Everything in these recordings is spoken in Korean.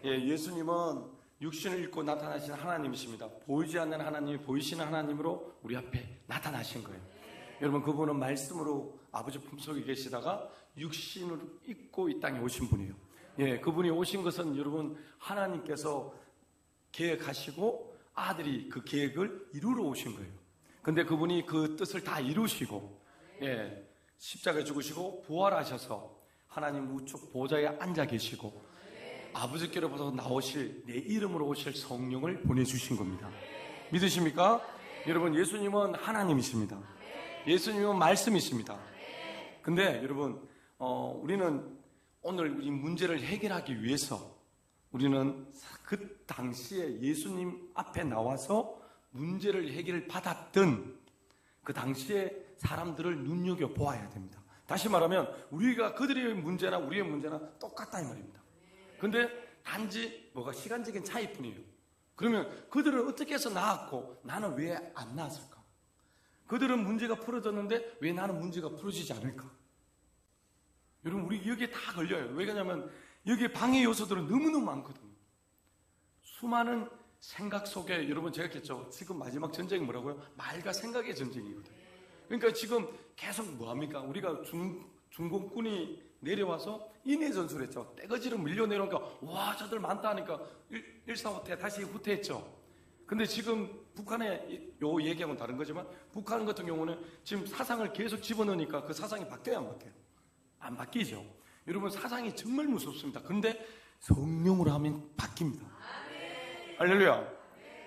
예수님은 육신을 입고 나타나신 하나님이십니다. 보이지 않는 하나님이 보이시는 하나님으로 우리 앞에 나타나신 거예요. 여러분, 그분은 말씀으로 아버지 품속에 계시다가 육신을 입고 이 땅에 오신 분이에요. 그분이 오신 것은 여러분 하나님께서 계획하시고 아들이 그 계획을 이루러 오신 거예요. 근데 그분이 그 뜻을 다 이루시고 십자가에 죽으시고 부활하셔서 하나님 우측 보좌에 앉아 계시고 아버지께로부터 나오실 내 이름으로 오실 성령을 보내주신 겁니다. 믿으십니까? 여러분, 예수님은 하나님이십니다. 예수님은 말씀이십니다. 근데 여러분, 우리는 오늘 우리 문제를 해결하기 위해서 우리는 그 당시에 예수님 앞에 나와서 문제를 해결받았던 그 당시에 사람들을 눈여겨보아야 됩니다. 다시 말하면 우리가 그들의 문제나 우리의 문제나 똑같다 이 말입니다. 근데 단지 뭐가 시간적인 차이뿐이에요. 그러면 그들은 어떻게 해서 나았고 나는 왜 안 나았을까? 그들은 문제가 풀어졌는데 왜 나는 문제가 풀어지지 않을까? 여러분, 우리 여기에 다 걸려요. 왜 그러냐면 여기에 방해 요소들은 너무너무 많거든요. 수많은 생각 속에, 여러분 제가 했겠죠. 지금 마지막 전쟁이 뭐라고요? 말과 생각의 전쟁이거든요. 그러니까 지금 계속 뭐합니까? 우리가 중공군이 내려와서 인해 전술을 했죠. 떼거지로 밀려 내려오니까 와, 저들 많다 하니까 일사후퇴 다시 후퇴했죠. 근데 지금 북한의 요 얘기하고는 다른 거지만 북한 같은 경우는 지금 사상을 계속 집어넣으니까 그 사상이 바뀌어야 안 바뀌어요? 안 바뀌죠. 여러분, 사상이 정말 무섭습니다. 근데 성령으로 하면 바뀝니다. 할렐루야.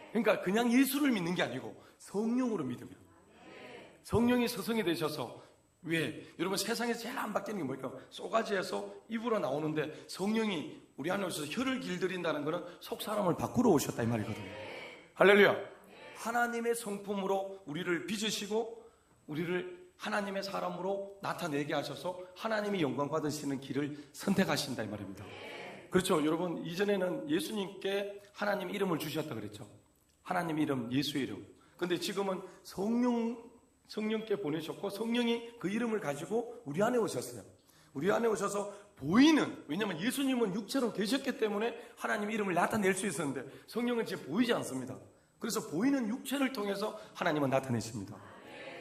그러니까 그냥 예수를 믿는 게 아니고 성령으로 믿으면, 성령이 서성이 되셔서, 왜? 여러분, 세상에서 제일 안 바뀌는 게 뭘까? 쏘가지에서 입으로 나오는데 성령이 우리 안에 오셔서 혀를 길들인다는 것은 속 사람을 바꾸러 오셨다 이 말이거든요. 할렐루야. 하나님의 성품으로 우리를 빚으시고 우리를 하나님의 사람으로 나타내게 하셔서 하나님이 영광 받으시는 길을 선택하신다 이 말입니다. 그렇죠. 여러분, 이전에는 예수님께 하나님 이름을 주셨다 그랬죠. 하나님 이름, 예수의 이름. 근데 지금은 성령께 보내셨고 성령이 그 이름을 가지고 우리 안에 오셨어요. 우리 안에 오셔서 보이는, 왜냐하면 예수님은 육체로 계셨기 때문에 하나님 이름을 나타낼 수 있었는데 성령은 지금 보이지 않습니다. 그래서 보이는 육체를 통해서 하나님은 나타내십니다.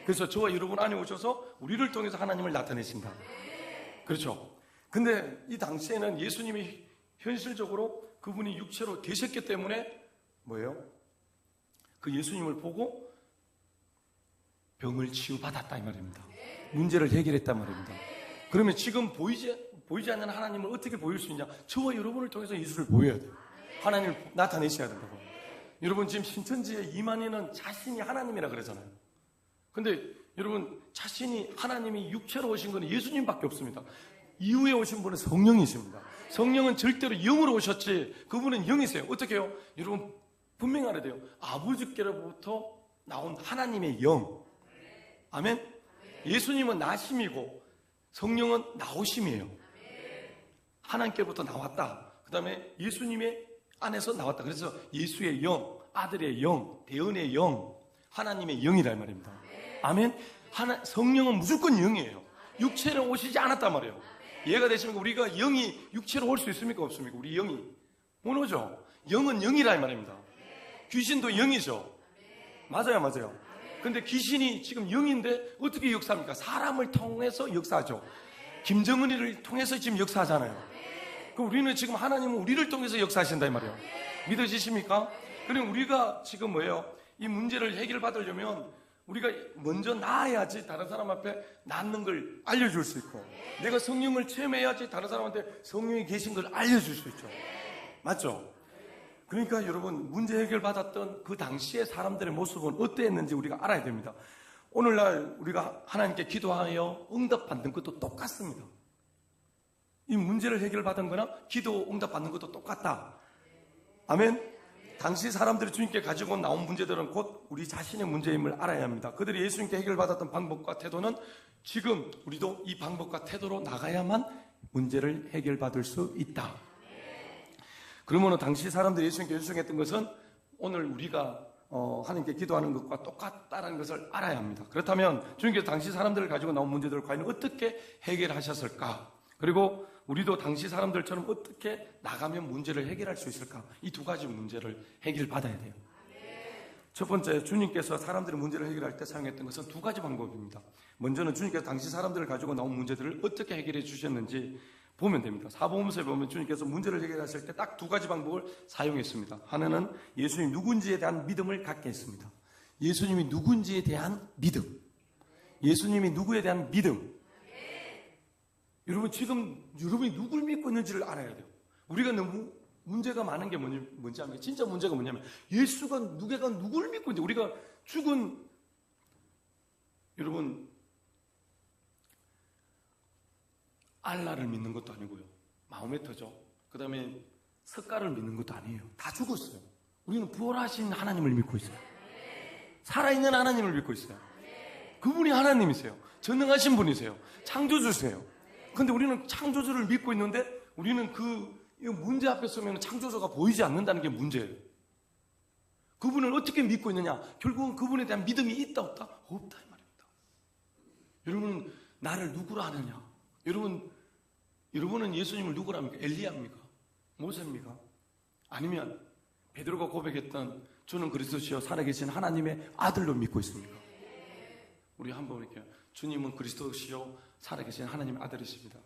그래서 저와 여러분 안에 오셔서 우리를 통해서 하나님을 나타내신다. 그렇죠. 근데 이 당시에는 예수님이 현실적으로 그분이 육체로 계셨기 때문에 뭐예요? 그 예수님을 보고 병을 치유받았다 이 말입니다. 문제를 해결했단 말입니다. 그러면 지금 보이지 않는 하나님을 어떻게 보일 수 있냐? 저와 여러분을 통해서 예수를 보여야 돼요. 하나님을 나타내셔야 된다고. 여러분, 지금 신천지에 이만희는 자신이 하나님이라 그러잖아요. 근데 여러분, 자신이 하나님이 육체로 오신 건 예수님밖에 없습니다. 이후에 오신 분은 성령이십니다. 성령은 절대로 영으로 오셨지 그분은 영이세요. 어떻게 해요? 여러분, 분명히 알아야 돼요. 아버지께로부터 나온 하나님의 영. 아멘? 예수님은 나심이고 성령은 나오심이에요. 하나님께로부터 나왔다. 그 다음에 예수님의 안에서 나왔다. 그래서 예수의 영, 아들의 영, 대언의 영, 하나님의 영이란 말입니다. 아멘? 성령은 무조건 영이에요. 육체로 오시지 않았단 말이에요. 이해가 되십니까? 우리가 영이 육체로 올 수 있습니까? 없습니까? 우리 영이. 못 오죠. 영은 영이란 말입니다. 귀신도 영이죠. 맞아요, 맞아요. 근데 귀신이 지금 영인데 어떻게 역사합니까? 사람을 통해서 역사하죠. 김정은이를 통해서 지금 역사하잖아요. 그럼 우리는 지금 하나님은 우리를 통해서 역사하신다 이 말이에요. 믿어지십니까? 그럼 우리가 지금 뭐예요? 이 문제를 해결받으려면 우리가 먼저 나아야지 다른 사람 앞에 낫는 걸 알려줄 수 있고, 내가 성령을 체험해야지 다른 사람한테 성령이 계신 걸 알려줄 수 있죠. 맞죠? 그러니까 여러분, 문제 해결받았던 그 당시의 사람들의 모습은 어땠는지 우리가 알아야 됩니다. 오늘날 우리가 하나님께 기도하여 응답받는 것도 똑같습니다. 이 문제를 해결받은 거나 기도 응답받는 것도 똑같다. 아멘? 당시 사람들이 주님께 가지고 나온 문제들은 곧 우리 자신의 문제임을 알아야 합니다. 그들이 예수님께 해결받았던 방법과 태도는 지금 우리도 이 방법과 태도로 나가야만 문제를 해결받을 수 있다. 그러면 당시 사람들이 예수님께 요청했던 것은 오늘 우리가 하나님께 기도하는 것과 똑같다는 것을 알아야 합니다. 그렇다면 주님께서 당시 사람들을 가지고 나온 문제들을 과연 어떻게 해결하셨을까? 그리고 우리도 당시 사람들처럼 어떻게 나가면 문제를 해결할 수 있을까? 이 두 가지 문제를 해결받아야 돼요. 첫 번째, 주님께서 사람들의 문제를 해결할 때 사용했던 것은 두 가지 방법입니다. 먼저는 주님께서 당시 사람들을 가지고 나온 문제들을 어떻게 해결해 주셨는지 보면 됩니다. 사복음서에 보면 주님께서 문제를 해결하실 때 딱 두 가지 방법을 사용했습니다. 하나는 예수님 누군지에 대한 믿음을 갖게 했습니다. 예수님이 누군지에 대한 믿음. 예수님이 누구에 대한 믿음. 여러분, 지금 여러분이 누굴 믿고 있는지를 알아야 돼요. 우리가 너무 문제가 많은 게 뭔지 아십니까? 진짜 문제가 뭐냐면 예수가 누굴 믿고 있는지. 우리가 죽은, 여러분, 알라를 믿는 것도 아니고요, 마호메트죠. 그 다음에 석가를 믿는 것도 아니에요. 다 죽었어요. 우리는 부활하신 하나님을 믿고 있어요. 살아있는 하나님을 믿고 있어요. 그분이 하나님이세요. 전능하신 분이세요. 창조주세요. 근데 우리는 창조주를 믿고 있는데 우리는 이 문제 앞에 서면 창조주가 보이지 않는다는 게 문제예요. 그분을 어떻게 믿고 있느냐? 결국은 그분에 대한 믿음이 있다 없다? 없다 이 말입니다. 여러분은 나를 누구로 아느냐? 여러분은 예수님을 누구로 합니까? 엘리야입니까? 모세입니까? 아니면 베드로가 고백했던 주는 그리스도시요 살아계신 하나님의 아들로 믿고 있습니까? 우리 한번 이렇게, 주님은 그리스도시요 살아계신 하나님의 아들이십니다.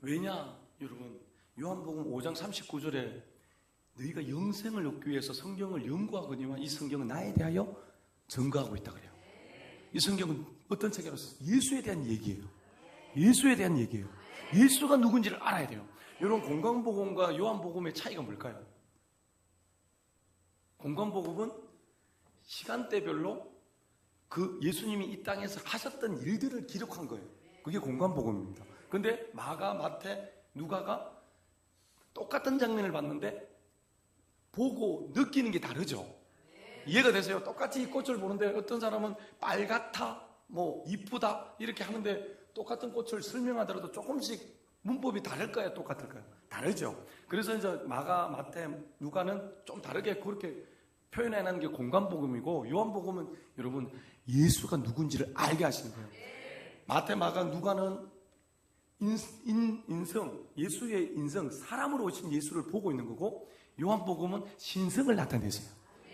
왜냐? 여러분, 요한복음 5장 39절에 너희가 영생을 얻기 위해서 성경을 연구하거니와 이 성경은 나에 대하여 증거하고 있다 그래요. 이 성경은 어떤 책이라고 써요? 예수에 대한 얘기예요. 예수에 대한 얘기예요. 예수가 누군지를 알아야 돼요. 여러분, 공관복음과 요한복음의 차이가 뭘까요? 공관복음은 시간대별로 그 예수님이 이 땅에서 하셨던 일들을 기록한 거예요. 그게 공관복음입니다. 근데 마가, 마태, 누가가 똑같은 장면을 봤는데 보고 느끼는 게 다르죠. 이해가 되세요? 똑같이 이 꽃을 보는데 어떤 사람은 빨갛다, 이쁘다 이렇게 하는데 똑같은 꽃을 설명하더라도 조금씩 문법이 다를까요? 똑같을까요? 다르죠. 그래서 이제 마가, 마태, 누가는 좀 다르게 그렇게 표현해내는 게 공관복음이고, 요한복음은 여러분 예수가 누군지를 알게 하시는 거예요. 마태, 마가, 누가는 인성, 예수의 인성, 사람으로 오신 예수를 보고 있는 거고, 요한복음은 신성을 나타내세요.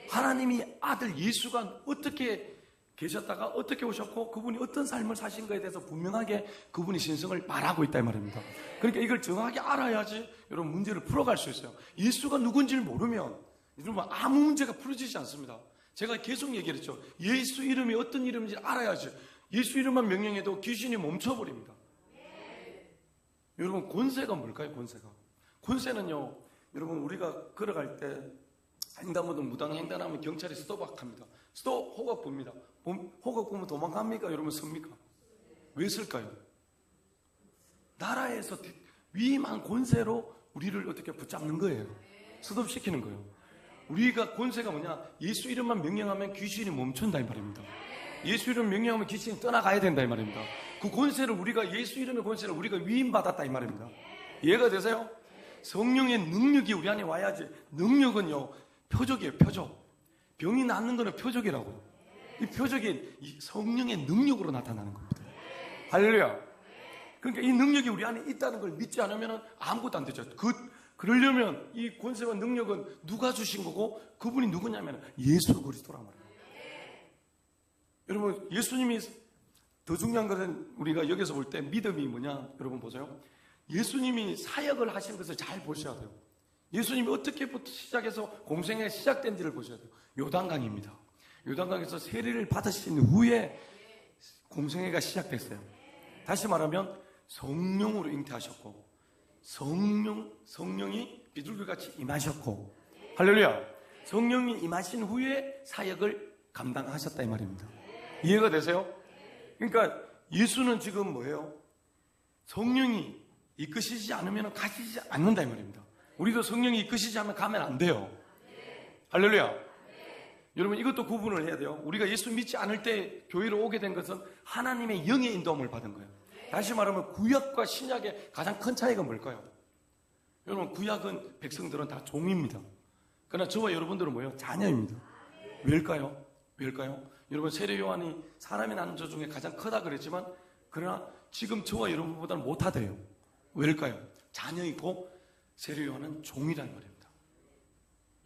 하나님이 아들 예수가 어떻게 계셨다가 어떻게 오셨고 그분이 어떤 삶을 사신 거에 대해서 분명하게 그분의 신성을 말하고 있다 이 말입니다. 그러니까 이걸 정확하게 알아야지 여러분 문제를 풀어갈 수 있어요. 예수가 누군지를 모르면 여러분 아무 문제가 풀어지지 않습니다. 제가 계속 얘기했죠. 예수 이름이 어떤 이름인지 알아야지. 예수 이름만 명령해도 귀신이 멈춰버립니다. 여러분, 권세가 뭘까요? 권세는요, 여러분, 우리가 걸어갈 때 횡단보도 무단 횡단하면 경찰이 스톱합니다. 스톱, 호각 봅니다. 호각 보면 도망갑니까? 여러분, 섭니까? 왜 쓸까요? 나라에서 위임한 권세로 우리를 어떻게 붙잡는 거예요. 스톱시키는 거예요. 우리가 권세가 뭐냐? 예수 이름만 명령하면 귀신이 멈춘다 이 말입니다. 예수 이름 명령하면 귀신이 떠나가야 된다 이 말입니다. 그 권세를 우리가, 예수 이름의 권세를 우리가 위임받았다 이 말입니다. 이해가 되세요? 성령의 능력이 우리 안에 와야지. 능력은요, 표적이에요. 표적. 병이 낫는 거는 표적이라고요. 이 표적이 이 성령의 능력으로 나타나는 겁니다. 할렐루야. 그러니까 이 능력이 우리 안에 있다는 걸 믿지 않으면 아무것도 안 되죠. 그러려면 이 권세와 능력은 누가 주신 거고 그분이 누구냐면 예수 그리스도란 말이에요. 여러분, 예수님이 더 중요한 것은 우리가 여기서 볼 때 믿음이 뭐냐? 여러분 보세요. 예수님이 사역을 하신 것을 잘 보셔야 돼요. 예수님이 어떻게부터 시작해서 공생에 시작된지를 보셔야 돼요. 요단강입니다. 요단강에서 세례를 받으신 후에 공생애가 시작됐어요. 다시 말하면 성령으로 잉태하셨고 성령이 비둘기같이 임하셨고, 할렐루야. 성령이 임하신 후에 사역을 감당하셨다 이 말입니다. 이해가 되세요? 그러니까 예수는 지금 뭐예요? 성령이 이끄시지 않으면 가시지 않는다 이 말입니다. 우리도 성령이 이끄시지 않으면 가면 안 돼요. 할렐루야. 여러분, 이것도 구분을 해야 돼요. 우리가 예수 믿지 않을 때 교회로 오게 된 것은 하나님의 영의 인도함을 받은 거예요. 다시 말하면 구약과 신약의 가장 큰 차이가 뭘까요? 여러분, 구약은 백성들은 다 종입니다. 그러나 저와 여러분들은 뭐예요? 자녀입니다. 왜일까요? 여러분 세례 요한이 사람이 낳은 자 중에 가장 크다 그랬지만 그러나 지금 저와 여러분보다는 못하대요. 왜일까요? 자녀이고 세례 요한은 종이란 말입니다.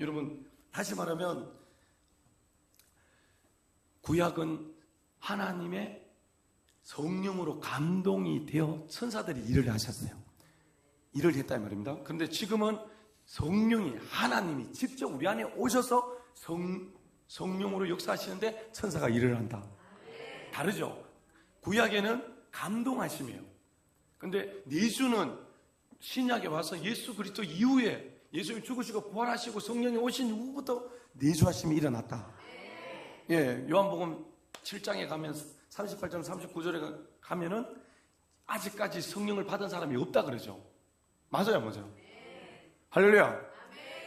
여러분 다시 말하면 구약은 하나님의 성령으로 감동이 되어 천사들이 일을 하셨어요. 일을 했다 이 말입니다. 그런데 지금은 성령이 하나님이 직접 우리 안에 오셔서 성령으로 역사하시는데 천사가 일을 한다. 다르죠? 구약에는 감동하심이에요. 근데 내주는 신약에 와서 예수 그리스도 이후에 예수님이 죽으시고 부활하시고 성령이 오신 이후부터 내주하심이 일어났다. 예, 요한복음 7장에 가면 38절 39절에 가면은 아직까지 성령을 받은 사람이 없다 그러죠. 맞아요, 맞아요. 할렐루야.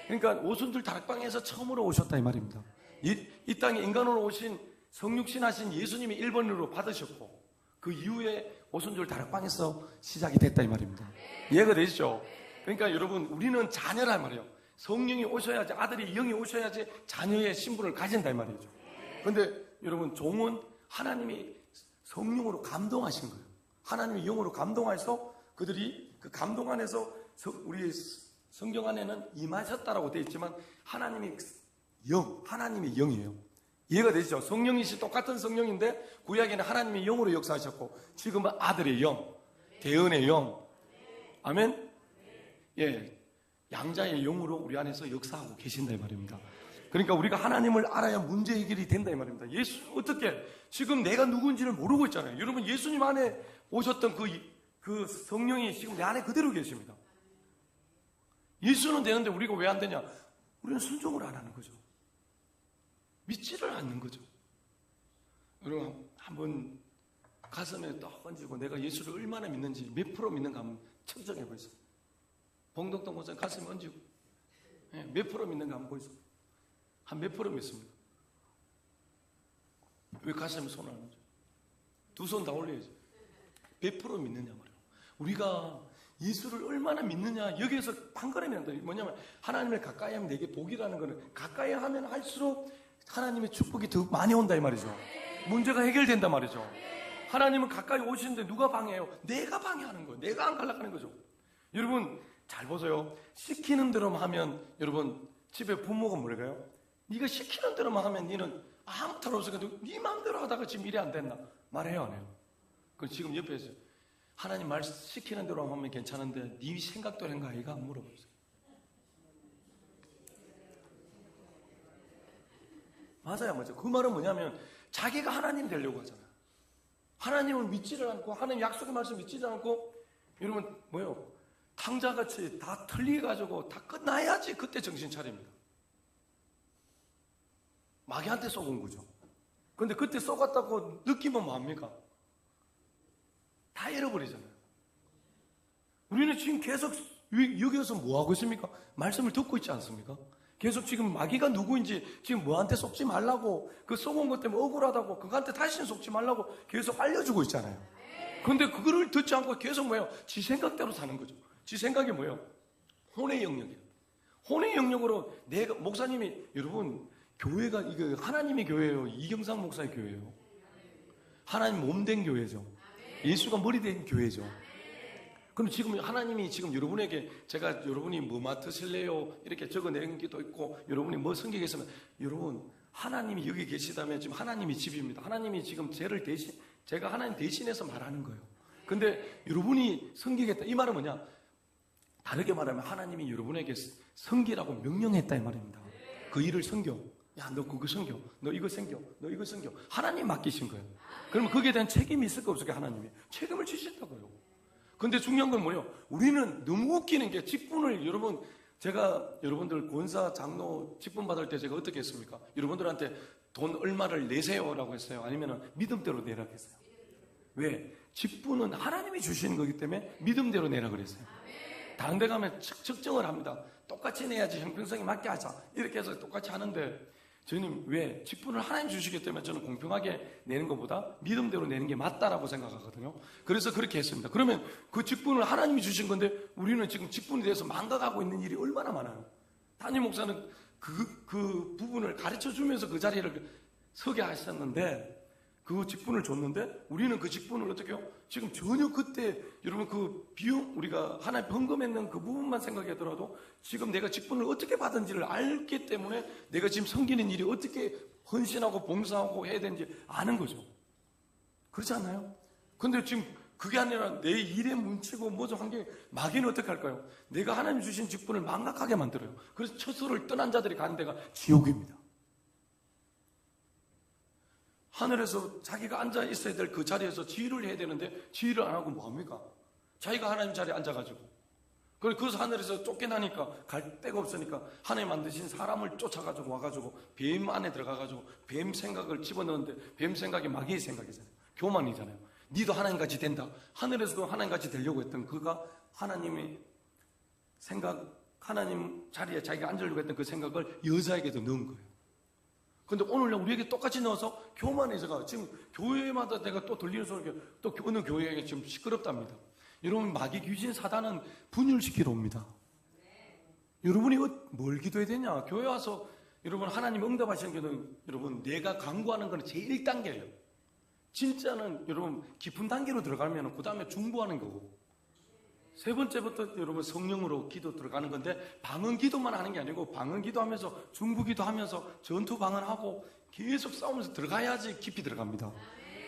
그러니까 오순절 다락방에서 처음으로 오셨다 이 말입니다. 이 땅에 인간으로 오신 성육신 하신 예수님이 1번으로 받으셨고 그 이후에 오순절 다락방에서 시작이 됐다 이 말입니다. 이해가 되시죠? 그러니까 여러분 우리는 자녀란 말이에요. 성령이 오셔야지, 아들이 영이 오셔야지 자녀의 신분을 가진다 이 말이죠. 그런데 여러분 종은 하나님이 성령으로 감동하신 거예요. 하나님이 영으로 감동하셔서 그들이 그 감동 안에서 우리 성경 안에는 임하셨다라고 되어 있지만 하나님이 영이에요. 이해가 되시죠? 성령이시 똑같은 성령인데 구약에는 하나님이 영으로 역사하셨고 지금은 아들의 영, 대언의 영. 아멘? 예, 양자의 영으로 우리 안에서 역사하고 계신다 이 말입니다. 그러니까 우리가 하나님을 알아야 문제 해결이 된다 이 말입니다. 예수 어떻게 지금 내가 누군지를 모르고 있잖아요. 여러분 예수님 안에 오셨던 그 성령이 지금 내 안에 그대로 계십니다. 예수는 되는데 우리가 왜 안 되냐? 우리는 순종을 안 하는 거죠. 믿지를 않는 거죠. 여러분 한번 가슴에 딱 얹고 내가 예수를 얼마나 믿는지 몇 프로 믿는가 한번 측정해 보세요. 봉덕동 목사님 가슴에 얹고 몇 프로 믿는가 한번 보세요. 한 몇 프로 믿습니까? 왜 가슴에 손을 안 얹어요? 두 손 다 올려야죠. 몇 프로 믿느냐 말이에요. 우리가 예수를 얼마나 믿느냐 여기에서 판가름이 난다. 뭐냐면 하나님을 가까이 하면 내게 복이라는 거는 가까이 하면 할수록 하나님의 축복이 더 많이 온다 이 말이죠. 문제가 해결된다 말이죠. 하나님은 가까이 오시는데 누가 방해해요? 내가 방해하는 거예요. 내가 안 가려고 하는 거죠. 여러분 잘 보세요. 시키는 대로만 하면 여러분 집에 부모가 뭐랄까요? 네가 시키는 대로만 하면 너는 아무 탈 없으니까 네 마음대로 하다가 지금 일이 안 됐나? 말해요 안 해요? 그럼 지금 옆에서 하나님 말 시키는 대로 하면 괜찮은데 네 생각대로 한가 아이가? 물어보세요. 맞아요, 맞아요. 그 말은 뭐냐면 자기가 하나님 되려고 하잖아요. 하나님을 믿지를 않고 하나님 약속의 말씀 믿지를 않고 여러분 뭐요? 탕자같이 다 틀리게 가지고 다 끝나야지 그때 정신 차립니다. 마귀한테 쏘은 거죠. 근데 그때 쏘았다고 느끼면 뭐합니까? 다 잃어버리잖아요. 우리는 지금 계속 여기서 뭐 하고 있습니까? 말씀을 듣고 있지 않습니까? 계속 지금 마귀가 누구인지 지금 뭐한테 속지 말라고 그 쏘은 것 때문에 억울하다고 그한테 다시는 속지 말라고 계속 알려주고 있잖아요. 근데 그거를 듣지 않고 계속 뭐예요? 지 생각대로 사는 거죠. 지 생각이 뭐예요? 혼의 영역이에요. 혼의 영역으로 내가 목사님이 여러분 교회가 이거 하나님의 교회예요. 이경상 목사의 교회예요. 하나님 몸된 교회죠. 예수가 머리 된 교회죠. 그럼 지금 하나님이 지금 여러분에게 제가 여러분이 뭐 맡으실래요? 이렇게 적어낸 게도 있고 여러분이 뭐 성경에 있으면 여러분 하나님이 여기 계시다면 지금 하나님이 집입니다. 하나님이 지금 제가 하나님 대신해서 말하는 거예요. 근데 여러분이 섬기겠다 이 말은 뭐냐? 다르게 말하면 하나님이 여러분에게 섬기라고 명령했다 이 말입니다. 그 일을 섬겨. 야, 너 그거 섬겨. 너 이거 섬겨. 너 이거 섬겨. 하나님 맡기신 거예요. 그러면 거기에 대한 책임이 있을까 없을까? 하나님이 책임을 지신다고요. 근데 중요한 건 뭐예요? 우리는 너무 웃기는 게 직분을 여러분 제가 여러분들 권사 장로 직분 받을 때 제가 어떻게 했습니까? 여러분들한테 돈 얼마를 내세요라고 했어요? 아니면 믿음대로 내라고 했어요? 왜? 직분은 하나님이 주시는 거기 때문에 믿음대로 내라 그랬어요. 다른 데 가면 측정을 합니다. 똑같이 내야지 형평성에 맞게 하자 이렇게 해서 똑같이 하는데 저는 왜? 직분을 하나님 주시기 때문에 저는 공평하게 내는 것보다 믿음대로 내는 게 맞다라고 생각하거든요. 그래서 그렇게 했습니다. 그러면 그 직분을 하나님이 주신 건데 우리는 지금 직분에 대해서 망각하고 있는 일이 얼마나 많아요. 담임 목사는 그 부분을 가르쳐 주면서 그 자리를 서게 하셨는데 그 직분을 줬는데 우리는 그 직분을 어떻게 해요? 지금 전혀 그때 여러분 그 비용 우리가 하나님 헌금했는 그 부분만 생각하더라도 지금 내가 직분을 어떻게 받은지를 알기 때문에 내가 지금 섬기는 일이 어떻게 헌신하고 봉사하고 해야 되는지 아는 거죠. 그렇지 않나요? 근데 지금 그게 아니라 내 일에 뭉치고 뭐죠 한 게 마귀는 어떻게 할까요? 내가 하나님 주신 직분을 망각하게 만들어요. 그래서 처소를 떠난 자들이 가는 데가 지옥입니다. 하늘에서 자기가 앉아 있어야 될 그 자리에서 지휘를 해야 되는데 지휘를 안 하고 뭐합니까? 자기가 하나님 자리에 앉아가지고 그래서 하늘에서 쫓겨나니까 갈 데가 없으니까 하나님 만드신 사람을 쫓아가지고 와가지고 뱀 안에 들어가가지고 뱀 생각을 집어넣는데 뱀 생각이 마귀의 생각이잖아요. 교만이잖아요. 니도 하나님같이 된다. 하늘에서도 하나님같이 되려고 했던 그가 하나님의 생각, 하나님 자리에 자기가 앉으려고 했던 그 생각을 여자에게도 넣은 거예요. 근데 오늘날 우리에게 똑같이 넣어서 교만해서가 지금 교회마다 내가 또 들리는 소리가 또 어느 교회에 지금 시끄럽답니다. 여러분 마귀 귀신 사단은 분열시키러 옵니다. 여러분이 뭘 기도해야 되냐? 교회 와서 여러분 하나님 응답하시는 게는 여러분 내가 간구하는 건 제 1단계예요. 진짜는 여러분 깊은 단계로 들어가면 그 다음에 중보하는 거고 세 번째부터 여러분 성령으로 기도 들어가는 건데 방언 기도만 하는 게 아니고 방언 기도하면서 중보 기도하면서 전투 방언하고 계속 싸우면서 들어가야지 깊이 들어갑니다.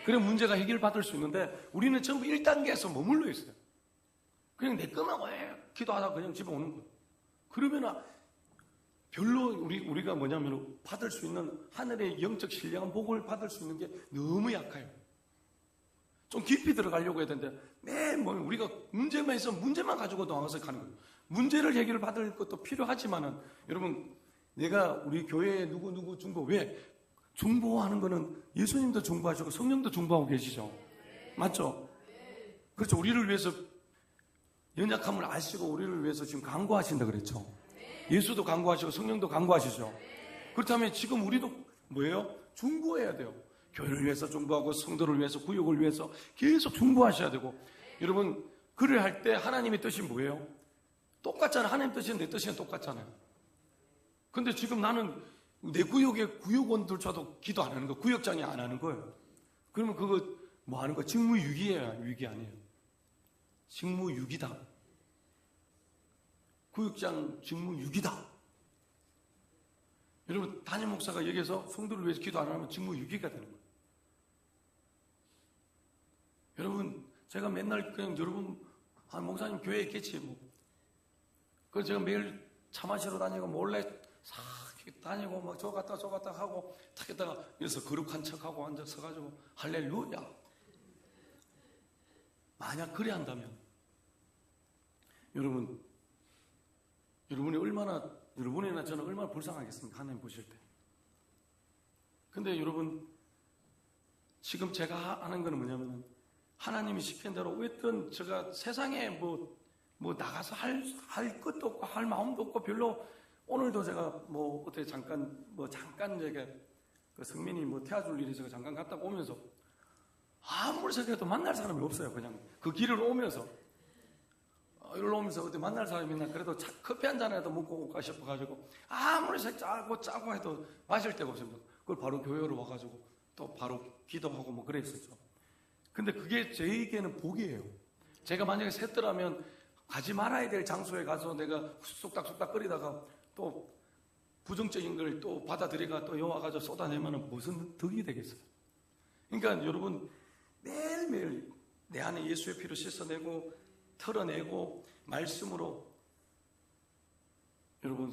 그래 문제가 해결받을 수 있는데 우리는 전부 1단계에서 머물러 있어요. 그냥 내 것만 기도하다가 그냥 집에 오는 거예요. 그러면 별로 우리가 뭐냐면 받을 수 있는 하늘의 영적 신령한 복을 받을 수 있는 게 너무 약해요. 좀 깊이 들어가려고 해야 되는데 매일 우리가 문제만 있으면 문제만 가지고 나와서 가는 거예요. 문제를 해결받을 것도 필요하지만은 여러분 내가 우리 교회에 누구 중보 왜? 중보하는 거는 예수님도 중보하시고 성령도 중보하고 계시죠. 맞죠? 그렇죠. 우리를 위해서 연약함을 아시고 우리를 위해서 지금 간구하신다 그랬죠. 예수도 간구하시고 성령도 간구하시죠. 그렇다면 지금 우리도 뭐예요? 중보해야 돼요. 교회를 위해서 중보하고 성도를 위해서 구역을 위해서 계속 중보하셔야 되고 여러분 그를 할 때 하나님의 뜻이 뭐예요? 똑같잖아요. 하나님 뜻이랑 내 뜻이랑 똑같잖아요. 근데 지금 나는 내 구역의 구역원들조차도 기도 안 하는 거 구역장이 안 하는 거예요. 그러면 그거 뭐 하는 거 직무유기예요. 유기 아니에요. 직무유기다. 구역장 직무유기다. 여러분 담임 목사가 여기서 성도를 위해서 기도 안 하면 직무유기가 되는 거예요. 여러분 제가 맨날 그냥 여러분 목사님 교회에 있겠지 뭐. 그래서 제가 매일 차 마시러 다니고 몰래 싹 다니고 막 저 갔다 하고 탁 했다가 여기서 거룩한 척하고 앉아 서가지고 할렐루야. 만약 그래 한다면 여러분이 얼마나 여러분이나 저는 얼마나 불쌍하겠습니까? 하나님 보실 때. 근데 여러분 지금 제가 하는 거는 뭐냐면 하나님이 시킨 대로 어떤 제가 세상에 뭐 나가서 할 것도 없고 할 마음도 없고 별로 오늘도 제가 뭐 어떻게 잠깐 제가 그 성민이 뭐 태워줄 일이 있어서 잠깐 갔다 오면서 아무리 생각해도 만날 사람이 없어요. 그냥 그 길을 오면서 일로 오면서 어디 만날 사람이 있나 그래도 커피 한 잔이라도 먹고 올까 싶어가지고 아무리 짜고 해도 마실 데가 없습니다. 그걸 바로 교회로 와가지고 또 바로 기도하고 뭐 그랬었죠. 근데 그게 저에게는 복이에요. 제가 만약에 샜더라면 가지 말아야 될 장소에 가서 내가 쑥닥쑥닥 끓이다가 또 부정적인 걸 또 받아들이가 또 여와가지고 쏟아내면 무슨 덕이 되겠어요. 그러니까 여러분 매일매일 내 안에 예수의 피로 씻어내고 털어내고 말씀으로 여러분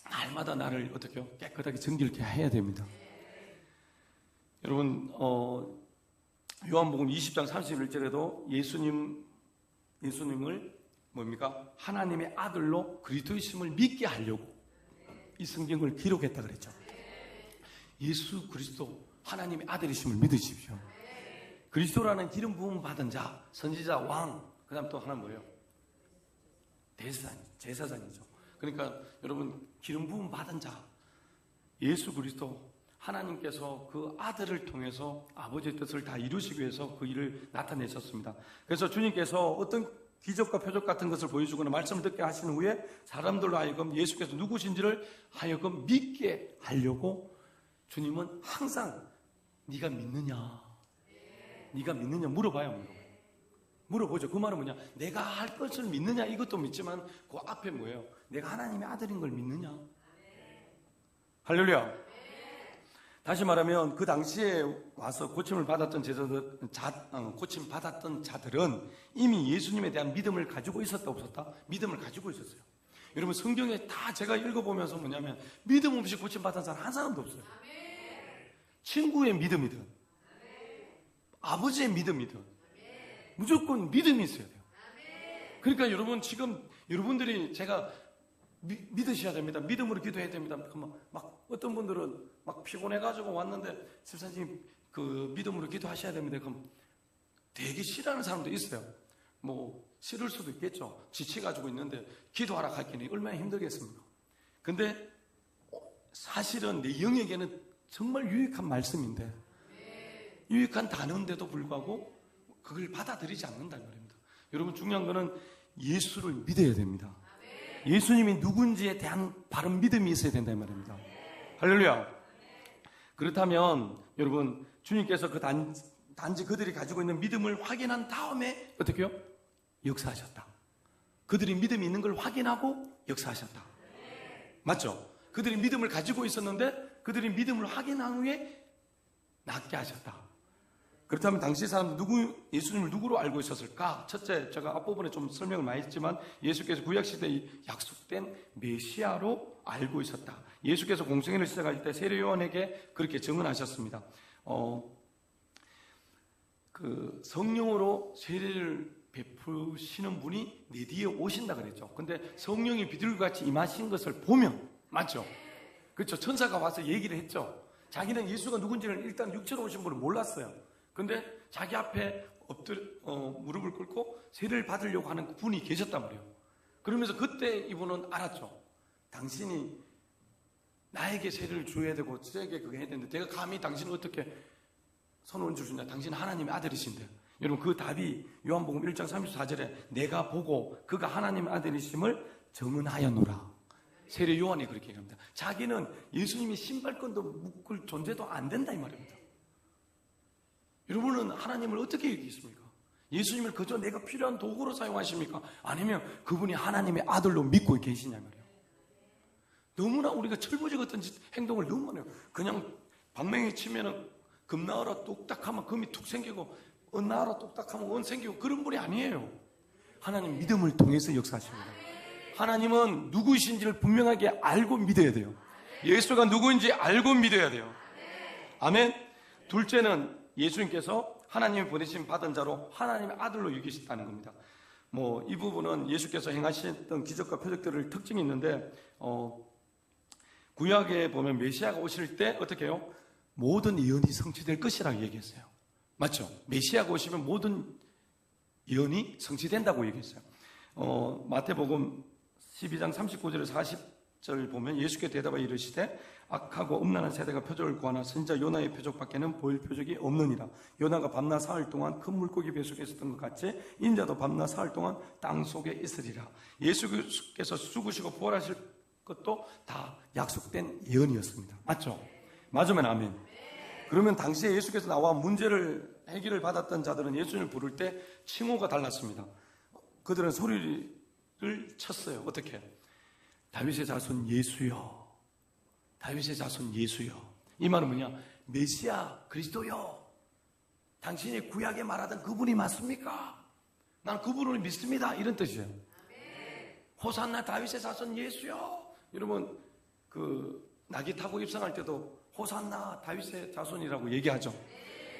날마다 나를 어떻게 깨끗하게 정결케 해야 됩니다. 여러분 요한복음 20장 31절에도 예수님을 뭡니까? 하나님의 아들로 그리스도이심을 믿게 하려고 이 성경을 기록했다 그랬죠. 예수 그리스도 하나님의 아들이심을 믿으십시오. 그리스도라는 기름 부음 받은 자, 선지자, 왕, 그 다음 또 하나 뭐예요? 제사장이죠. 그러니까 여러분 기름 부음 받은 자 예수 그리스도 하나님께서 그 아들을 통해서 아버지의 뜻을 다 이루시기 위해서 그 일을 나타내셨습니다. 그래서 주님께서 어떤 기적과 표적 같은 것을 보여주거나 말씀을 듣게 하신 후에 사람들로 하여금 예수께서 누구신지를 하여금 믿게 하려고 주님은 항상 네가 믿느냐? 네가 믿느냐 물어봐요. 물어보죠. 그 말은 뭐냐? 내가 할 것을 믿느냐? 이것도 믿지만 그 앞에 뭐예요? 내가 하나님의 아들인 걸 믿느냐? 할렐루야. 다시 말하면 그 당시에 와서 고침을 받았던 고침 받았던 자들은 이미 예수님에 대한 믿음을 가지고 있었다 없었다? 믿음을 가지고 있었어요. 여러분 성경에 다 제가 읽어보면서 뭐냐면 믿음 없이 고침 받은 사람 한 사람도 없어요. 친구의 믿음이든 아버지의 믿음이든 무조건 믿음이 있어야 돼요. 그러니까 여러분 지금 여러분들이 제가 믿으셔야 됩니다. 믿음으로 기도해야 됩니다. 막 어떤 분들은 막 피곤해가지고 왔는데 집사님 그 믿음으로 기도하셔야 됩니다. 그럼 되게 싫어하는 사람도 있어요. 뭐 싫을 수도 있겠죠. 지쳐가지고 있는데 기도하라 하기는 얼마나 힘들겠습니까? 근데 사실은 내 영에게는 정말 유익한 말씀인데 유익한 단어인데도 불구하고 그걸 받아들이지 않는다 이 말입니다. 여러분 중요한 거는 예수를 믿어야 됩니다. 예수님이 누군지에 대한 바른 믿음이 있어야 된다 이 말입니다. 할렐루야. 그렇다면 여러분 주님께서 그 단지 그들이 가지고 있는 믿음을 확인한 다음에 어떻게 해요? 역사하셨다. 그들이 믿음이 있는 걸 확인하고 역사하셨다. 맞죠? 그들이 믿음을 가지고 있었는데 그들이 믿음을 확인한 후에 낫게 하셨다. 그렇다면 당시 사람들 예수님을 누구로 알고 있었을까? 첫째, 제가 앞부분에 좀 설명을 많이 했지만 예수께서 구약시대에 약속된 메시아로 알고 있었다. 예수께서 공생애를 시작할 때 세례 요한에게 그렇게 증언하셨습니다. 그 성령으로 세례를 베푸시는 분이 내 뒤에 오신다 그랬죠. 근데 성령이 비둘기같이 임하신 것을 보면 맞죠? 그렇죠. 천사가 와서 얘기를 했죠. 자기는 예수가 누군지를 일단 육체로 오신 분을 몰랐어요. 근데 자기 앞에 무릎을 꿇고 세례를 받으려고 하는 분이 계셨단 말이에요. 그러면서 그때 이분은 알았죠. 당신이 나에게 세례를 줘야 되고 저에게 그거 해야 되는데 내가 감히 당신을 어떻게 선언을 주시냐. 당신은 하나님의 아들이신데. 여러분 그 답이 요한복음 1장 34절에 내가 보고 그가 하나님의 아들이심을 증언하였노라. 세례 요한이 그렇게 얘기합니다. 자기는 예수님이 신발끈도 묶을 존재도 안 된다 이 말입니다. 여러분은 하나님을 어떻게 얘기했습니까? 예수님을 그저 내가 필요한 도구로 사용하십니까? 아니면 그분이 하나님의 아들로 믿고 계시냐 말이에요. 너무나 우리가 철부지 같은 행동을 너무 많이 해요. 그냥 방맹이 치면은 금 나와라 뚝딱하면 금이 툭 생기고 은 나와라 뚝딱하면 은 생기고 그런 분이 아니에요. 하나님 믿음을 통해서 역사하십니다. 하나님은 누구이신지를 분명하게 알고 믿어야 돼요. 예수가 누구인지 알고 믿어야 돼요. 아멘. 둘째는 예수님께서 하나님이 보내신 받은 자로 하나님의 아들로 여기셨다는 겁니다. 뭐 이 부분은 예수께서 행하셨던 기적과 표적들을 특징이 있는데 구약에 보면 메시아가 오실 때 어떻게 해요? 모든 예언이 성취될 것이라고 얘기했어요. 맞죠? 메시아가 오시면 모든 예언이 성취된다고 얘기했어요. 마태복음 12장 39절에서 40절 보면 예수께 대답하여 이르시되 악하고 음란한 세대가 표적을 구하나 선지자 요나의 표적밖에는 보일 표적이 없느니라. 요나가 밤낮 사흘 동안 큰 물고기 뱃속에 있었던 것 같이 인자도 밤낮 사흘 동안 땅 속에 있으리라. 예수께서 죽으시고 부활하실 것도 다 약속된 예언이었습니다. 맞죠? 맞으면 아멘. 그러면 당시에 예수께서 나와 문제를 해결을 받았던 자들은 예수님을 부를 때 칭호가 달랐습니다. 그들은 소리를 쳤어요. 어떻게? 다윗의 자손 예수여. 다윗의 자손 예수여. 이 말은 뭐냐? 메시아 그리스도여. 당신이 구약에 말하던 그분이 맞습니까? 난 그분을 믿습니다. 이런 뜻이에요. 호산나 다윗의 자손 예수여. 여러분 그 나귀 타고 입성할 때도 호산나 다윗의 자손이라고 얘기하죠.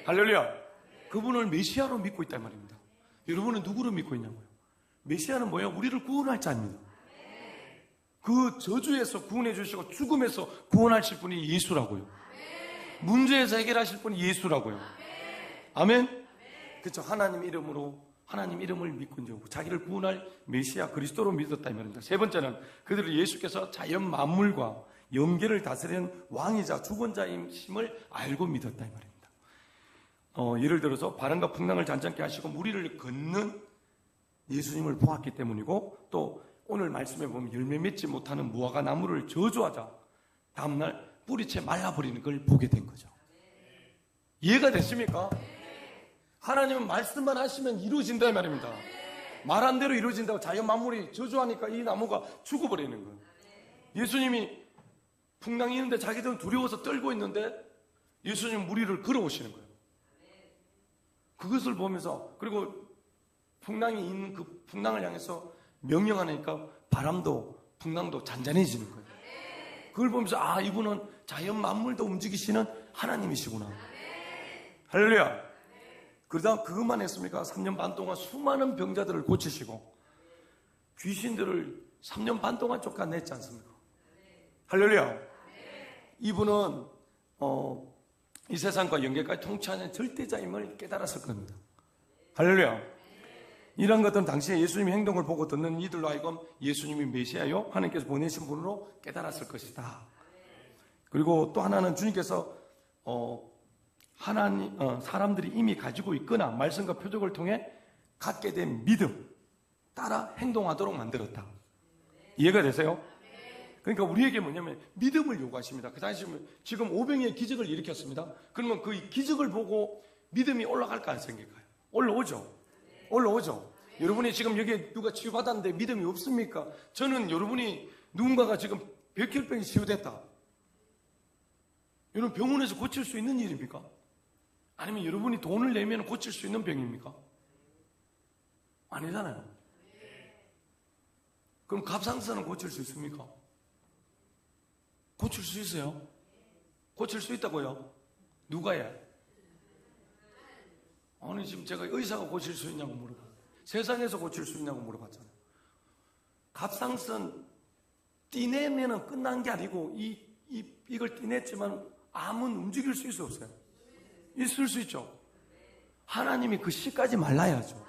할렐루야. 그분을 메시아로 믿고 있단 말입니다. 여러분은 누구를 믿고 있냐고요? 메시아는 뭐예요? 우리를 구원할 자입니다. 그 저주에서 구원해 주시고 죽음에서 구원하실 분이 예수라고요. 문제에서 해결하실 분이 예수라고요. 아멘? 그렇죠. 하나님 이름을 믿고 이제 자기를 구원할 메시아 그리스도로 믿었다 이 말입니다. 세 번째는 그들은 예수께서 자연 만물과 영계를 다스리는 왕이자 주권자임을 알고 믿었다 이 말입니다. 예를 들어서 바람과 풍랑을 잔잔케 하시고 무리를 걷는 예수님을 보았기 때문이고 또 오늘 말씀에 보면 열매 맺지 못하는 무화과 나무를 저주하자 다음날 뿌리채 말라버리는 걸 보게 된 거죠. 이해가 됐습니까? 하나님은 말씀만 하시면 이루어진다 이 말입니다. 말한 대로 이루어진다고. 자연 만물이 저주하니까 이 나무가 죽어버리는 거예요. 예수님이 풍랑이 있는데 자기들은 두려워서 떨고 있는데 예수님은 물 위를 걸어오시는 거예요. 그것을 보면서, 그리고 풍랑이 있는 그 풍랑을 향해서 명령하니까 바람도 풍랑도 잔잔해지는 거예요. 그걸 보면서 아, 이분은 자연 만물도 움직이시는 하나님이시구나. 할렐루야. 그러다 그것만 했습니까? 3년 반 동안 수많은 병자들을 고치시고 귀신들을 3년 반 동안 쫓아냈지 않습니까? 할렐루야. 이분은 이 세상과 영계까지 통치하는 절대자임을 깨달았을 겁니다. 할렐루야. 이런 것들은 당시에 예수님의 행동을 보고 듣는 이들로 하여금 예수님이 메시아요, 하나님께서 보내신 분으로 깨달았을 것이다. 그리고 또 하나는 주님께서 사람들이 이미 가지고 있거나 말씀과 표적을 통해 갖게 된 믿음 따라 행동하도록 만들었다. 이해가 되세요? 그러니까 우리에게 뭐냐면 믿음을 요구하십니다. 그 당시 지금 오병이의 기적을 일으켰습니다. 그러면 그 기적을 보고 믿음이 올라갈까 안 생길까요? 올라오죠. 여러분이 지금 여기에 누가 치유받았는데 믿음이 없습니까? 저는 여러분이 누군가가 지금 백혈병이 치유됐다. 여러분 병원에서 고칠 수 있는 일입니까? 아니면 여러분이 돈을 내면 고칠 수 있는 병입니까? 아니잖아요. 그럼 갑상선은 고칠 수 있습니까? 고칠 수 있어요? 고칠 수 있다고요? 누가 해? 아니 지금 제가 의사가 고칠 수 있냐고 물어봐요. 세상에서 고칠 수 있냐고 물어봤잖아요. 갑상선 띠내면은 끝난 게 아니고 이걸 띠냈지만 암은 움직일 수 있어 없어요? 있을 수 있죠. 하나님이 그 씨까지 말라야죠.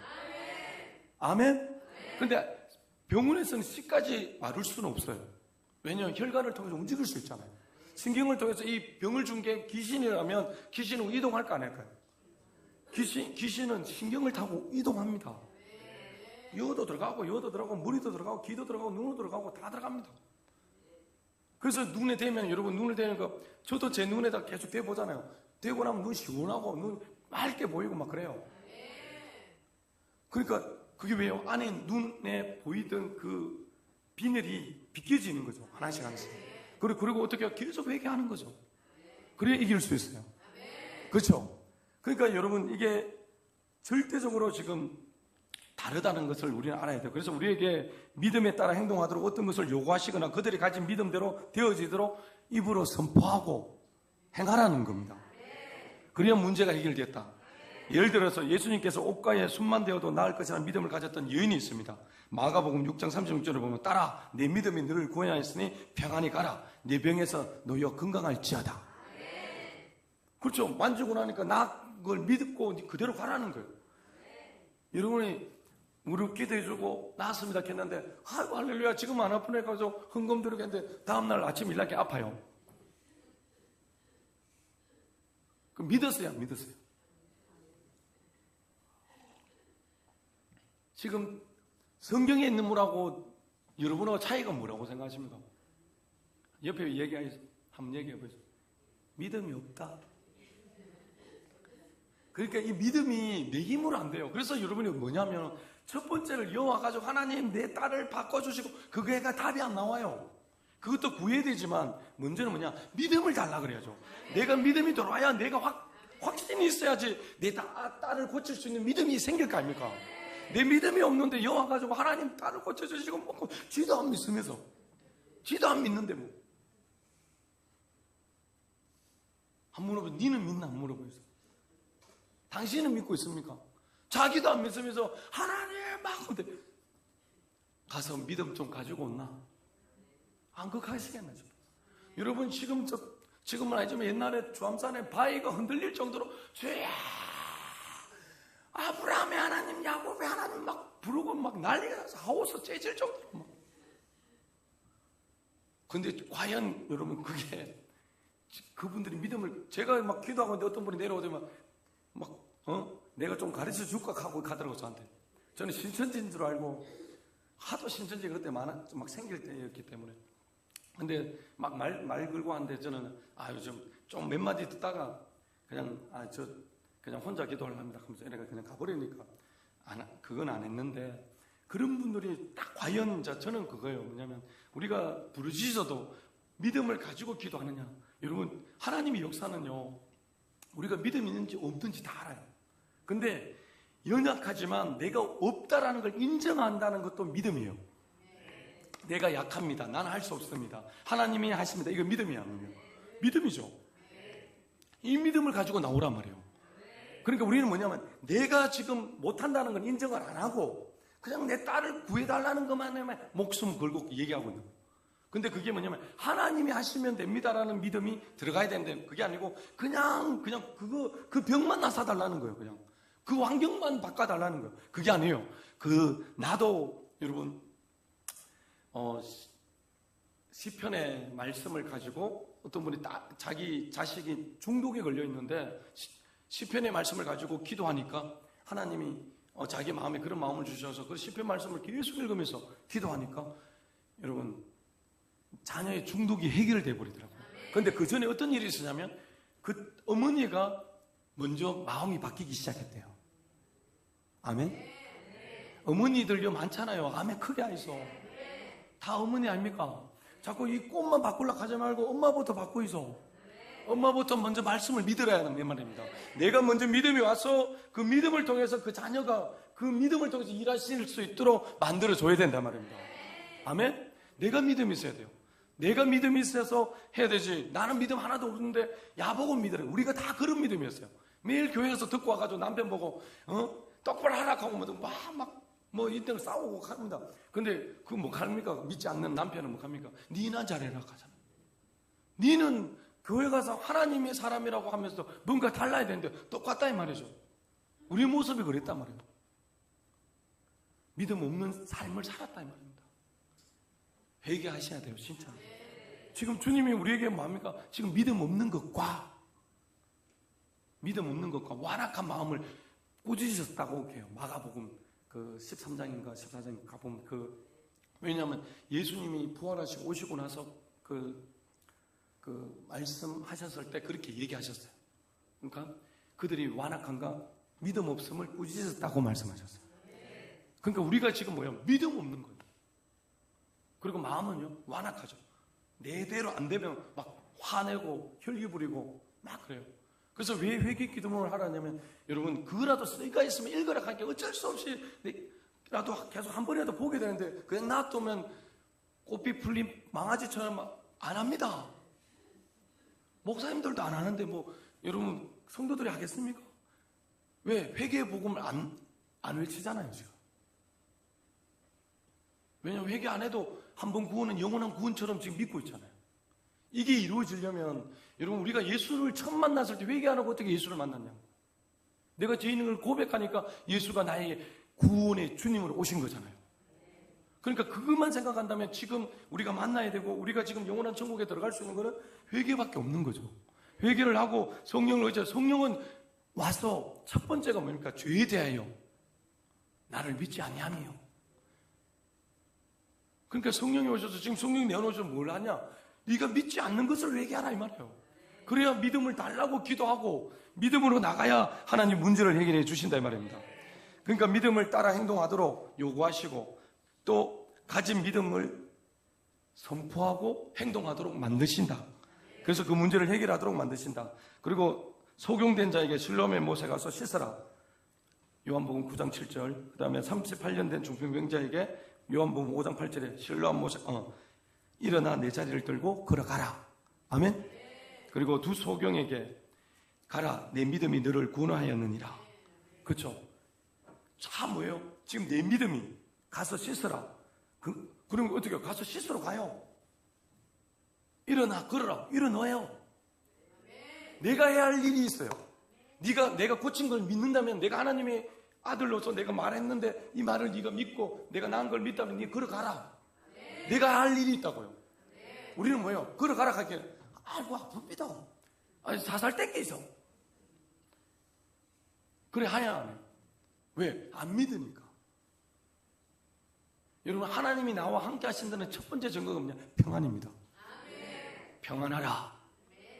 아멘? 근데 병원에서는 씨까지 마를 수는 없어요. 왜냐하면 혈관을 통해서 움직일 수 있잖아요. 신경을 통해서 이 병을 준 게 귀신이라면 귀신은 이동할까 안 할까요? 귀신은 신경을 타고 이동합니다. 여도 들어가고 머리도 들어가고 귀도 들어가고 눈도 들어가고 다 들어갑니다. 그래서 눈에 대면 여러분 눈을 대는 거 저도 제 눈에다 계속 대보잖아요. 대고 나면 눈 시원하고 눈 맑게 보이고 막 그래요. 그러니까 그게 왜요? 안에 눈에 보이던 그 비늘이 비껴지는 거죠. 하나씩. 그리고 어떻게 계속 회개하는 거죠. 그래야 이길 수 있어요. 그렇죠? 그러니까 여러분 이게 절대적으로 지금 다르다는 것을 우리는 알아야 돼요. 그래서 우리에게 믿음에 따라 행동하도록 어떤 것을 요구하시거나 그들이 가진 믿음대로 되어지도록 입으로 선포하고 행하라는 겁니다. 그래야 문제가 해결됐다. 예를 들어서 예수님께서 옷가에 숨만 대어도 나을 것이라는 믿음을 가졌던 여인이 있습니다. 마가복음 6장 36절을 보면 따라 내 믿음이 너를 구원하였으니 평안히 가라. 내 병에서 놓여 건강할지어다. 그렇죠. 만지고 나니까 나 그걸 믿고 그대로 가라는 거예요. 여러분이 무릎 기도해주고 나았습니다 했는데 아이고 할렐루야 지금 안 아프네 가서 흥금 들어겠는데 다음날 아침 일나게 아파요. 그럼 믿었어요? 지금 성경에 있는 분하고 여러분하고 차이가 뭐라고 생각하십니까? 옆에 한번 얘기해 보세요. 믿음이 없다. 그러니까 이 믿음이 내 힘으로 안 돼요. 그래서 여러분이 뭐냐면 첫 번째를 여호와 가지고 하나님 내 딸을 바꿔주시고 그게가 답이 안 나와요. 그것도 구해야 되지만 문제는 뭐냐? 믿음을 달라 그래야죠. 내가 믿음이 들어와야 내가 확신이 있어야지 내 딸을 고칠 수 있는 믿음이 생길 거 아닙니까? 내 믿음이 없는데 여호와 가지고 하나님 딸을 고쳐주시고 뭐 쥐도 안 믿으면서 쥐도 안 믿는데 뭐 한 물어보면 니는 믿나 안 물어보세요. 당신은 믿고 있습니까? 자기도 안 믿으면서 하나님 막 근데 가서 믿음 좀 가지고 온나? 안 극하시겠나? 여러분 지금은 아니지만 옛날에 주암산에 바위가 흔들릴 정도로 주야 아브라함의 하나님 야곱의 하나님 막 부르고 막 난리가 나서 하오서 째질 정도로 막. 근데 과연 여러분 그게 그분들이 믿음을 제가 막 기도하고 있는데 어떤 분이 내려오더니 내가 좀 가르쳐 줄까 하고 가더라고 저한테. 저는 신천지인 줄 알고 하도 신천지가 그때 막 생길 때였기 때문에 근데 막 말 걸고 하는데 저는 요즘 좀 몇 마디 듣다가 그냥 그냥 혼자 기도를 합니다 하면서 애가 그냥 가버리니까 그건 안 했는데, 그런 분들이 딱 과연 저는 그거예요. 뭐냐면 우리가 부르짖어도 믿음을 가지고 기도하느냐. 여러분, 하나님의 역사는요, 우리가 믿음이 있는지 없는지 다 알아요. 근데 연약하지만 내가 없다라는 걸 인정한다는 것도 믿음이에요. 내가 약합니다. 나는 할 수 없습니다. 하나님이 하십니다. 이거 믿음이 아니에요. 믿음이죠. 이 믿음을 가지고 나오란 말이에요. 그러니까 우리는 뭐냐면 내가 지금 못한다는 걸 인정을 안 하고 그냥 내 딸을 구해달라는 것만 하면 목숨 걸고 얘기하고 있는 거예요. 근데 그게 뭐냐면 하나님이 하시면 됩니다라는 믿음이 들어가야 되는데, 그게 아니고 그냥 그 병만 나사달라는 거예요. 그냥 그 환경만 바꿔달라는 거예요. 그게 아니에요. 나도 여러분 시편의 말씀을 가지고 어떤 분이 자기 자식이 중독에 걸려 있는데 시편의 말씀을 가지고 기도하니까 하나님이 자기 마음에 그런 마음을 주셔서 그 시편 말씀을 계속 읽으면서 기도하니까 여러분 자녀의 중독이 해결돼 버리더라고요. 그런데 그 전에 어떤 일이 있었냐면 그 어머니가 먼저 마음이 바뀌기 시작했대요. 아멘? 어머니들요 많잖아요. 아멘 크게 하이소. 다 어머니 아닙니까? 자꾸 이 꽃만 바꾸려고 하지 말고 엄마부터 바꾸이소. 엄마부터 먼저 말씀을 믿으라 하는 말입니다. 내가 먼저 믿음이 와서 그 믿음을 통해서 그 자녀가 그 믿음을 통해서 일하실 수 있도록 만들어줘야 된단 말입니다. 아멘? 내가 믿음이 있어야 돼요. 내가 믿음이 있어서 해야 되지. 나는 믿음 하나도 없는데 야보고 믿으래. 우리가 다 그런 믿음이었어요. 매일 교회에서 듣고 와가지고 남편 보고 똑바로 하라고 하고 뭐 이때는 싸우고 합니다. 근데 그 뭐 합니까? 믿지 않는 남편은 뭐 합니까? 니나 잘해라 하잖아. 니는 교회 가서 하나님의 사람이라고 하면서 뭔가 달라야 되는데 똑같다 이 말이죠. 우리 모습이 그랬단 말이에요. 믿음 없는 삶을 살았다 이 말입니다. 회개하셔야 돼요, 진짜. 지금 주님이 우리에게 뭐합니까? 지금 믿음 없는 것과 완악한 마음을 꾸짖으셨다고 해요. 마가복음 13장인가 14장 가보면 왜냐하면 예수님이 부활하시고 오시고 나서 말씀하셨을 때 그렇게 얘기하셨어요. 그러니까 그들이 완악한가 믿음 없음을 꾸짖었다고 말씀하셨어요. 그러니까 우리가 지금 믿음 없는 거예요. 그리고 마음은요 완악하죠. 내 대로 안 되면 막 화내고 혈기 부리고 막 그래요. 그래서 왜 회개 기도문을 하라냐면 여러분 그거라도 쓰기가 있으면 읽으라 하니까 어쩔 수 없이 나도 계속 한 번이라도 보게 되는데 그냥 놔두면 꽃비 풀린 망아지처럼 안 합니다. 목사님들도 안 하는데 여러분 성도들이 하겠습니까? 왜? 회개의 복음을 안 외치잖아요 지금. 왜냐하면 회개 안 해도 한 번 구원은 영원한 구원처럼 지금 믿고 있잖아요. 이게 이루어지려면 여러분 우리가 예수를 처음 만났을 때 회개 안 하고 어떻게 예수를 만났냐고. 내가 죄인인 걸 고백하니까 예수가 나의 구원의 주님으로 오신 거잖아요. 그러니까 그것만 생각한다면 지금 우리가 만나야 되고 우리가 지금 영원한 천국에 들어갈 수 있는 것은 회개밖에 없는 거죠. 회개를 하고 성령을 의지하고 성령은 와서 첫 번째가 뭡니까? 죄에 대하여 나를 믿지 아니하며. 그러니까 성령이 오셔서 지금 성령이 내어놓으셔서 뭘 하냐? 네가 믿지 않는 것을 회개하라 이 말이에요. 그래야 믿음을 달라고 기도하고 믿음으로 나가야 하나님 문제를 해결해 주신다 이 말입니다. 그러니까 믿음을 따라 행동하도록 요구하시고 또 가진 믿음을 선포하고 행동하도록 만드신다. 그래서 그 문제를 해결하도록 만드신다. 그리고 소경된 자에게 실로암의 못에 가서 씻으라. 요한복음 9장 7절. 그 다음에 38년 된 중풍병자에게 요한복음 5장 8절에 실로암 못에 일어나 내 자리를 들고 걸어가라. 아멘. 그리고 두 소경에게 가라 내 믿음이 너를 구원하였느니라. 그렇죠? 참 뭐예요? 지금 내 믿음이 가서 씻으라. 그럼 어떻게 가서 씻으러 가요? 일어나 걸어라. 일어나요. 내가 해야 할 일이 있어요. 내가 고친 걸 믿는다면 내가 하나님의 아들로서 내가 말했는데 이 말을 네가 믿고 내가 나은 걸 믿다면 네가 걸어가라. 내가 할 일이 있다고요. 우리는 뭐예요? 걸어가라 하기에 아이고 아픕니다. 아니 사살 땡겨 있어. 그래 하야 안 해. 왜? 안 믿으니까. 여러분 하나님이 나와 함께 하신다는 첫 번째 증거가 뭐냐? 평안입니다. 평안하라.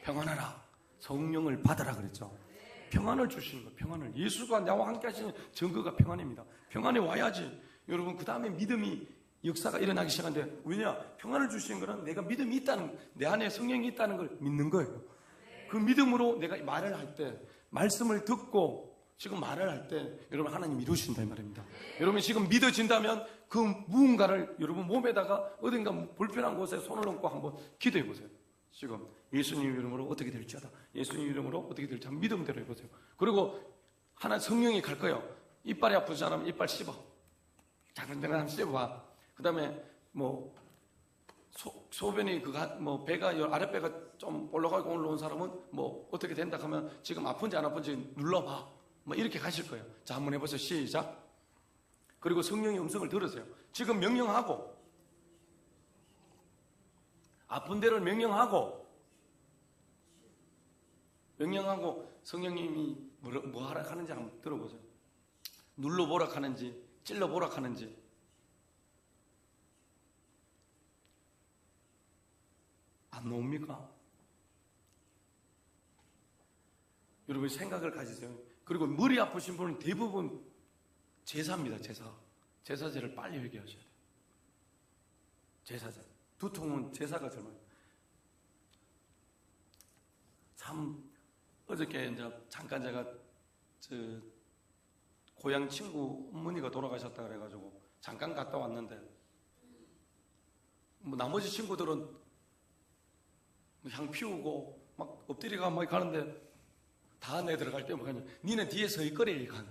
평안하라. 성령을 받아라 그랬죠. 평안을 주시는 거예요. 평안을. 예수가 나와 함께 하시는 증거가 평안입니다. 평안이 와야지. 여러분 그 다음에 믿음이 역사가 일어나기 시작하는데, 왜냐? 평안을 주시는 거는 내가 믿음이 있다는, 내 안에 성령이 있다는 걸 믿는 거예요. 그 믿음으로 내가 말을 할 때, 말씀을 듣고 지금 말을 할 때 여러분 하나님 이루신다 이 말입니다. 여러분 지금 믿어진다면 그 무언가를 여러분 몸에다가 어딘가 불편한 곳에 손을 얹고 한번 기도해 보세요. 지금 예수님 이름으로 어떻게 될지어다. 예수님 이름으로 어떻게 될지 한번 믿음대로 해보세요. 그리고 하나 성령이 갈 거예요. 이빨이 아픈 사람은 이빨 씹어. 작은 데는 한번 씹어봐. 그 다음에 뭐 소변이 뭐 배가 아랫배가 좀 올라가고 올라온 사람은 뭐 어떻게 된다 하면 지금 아픈지 안 아픈지 눌러봐. 뭐 이렇게 가실 거예요. 자, 한번 해보세요. 시작. 그리고 성령의 음성을 들으세요. 지금 명령하고, 아픈 데를 명령하고 성령님이 뭐 하라 하는지 한번 들어보세요. 눌러보라 하는지 찔러보라 하는지. 안 나옵니까? 여러분 생각을 가지세요. 그리고 머리 아프신 분은 대부분 제사입니다. 제사제를 빨리 회개하셔야 돼요. 제사제. 두통은 제사가 제일 많아요. 참 어저께 이제 잠깐 제가 고향 친구 어머니가 돌아가셨다 그래가지고 잠깐 갔다 왔는데, 뭐 나머지 친구들은 향 피우고 막 엎드리가 막 가는데, 다 내 들어갈 때 뭐 하냐, 니는 뒤에 서 있거래 이건.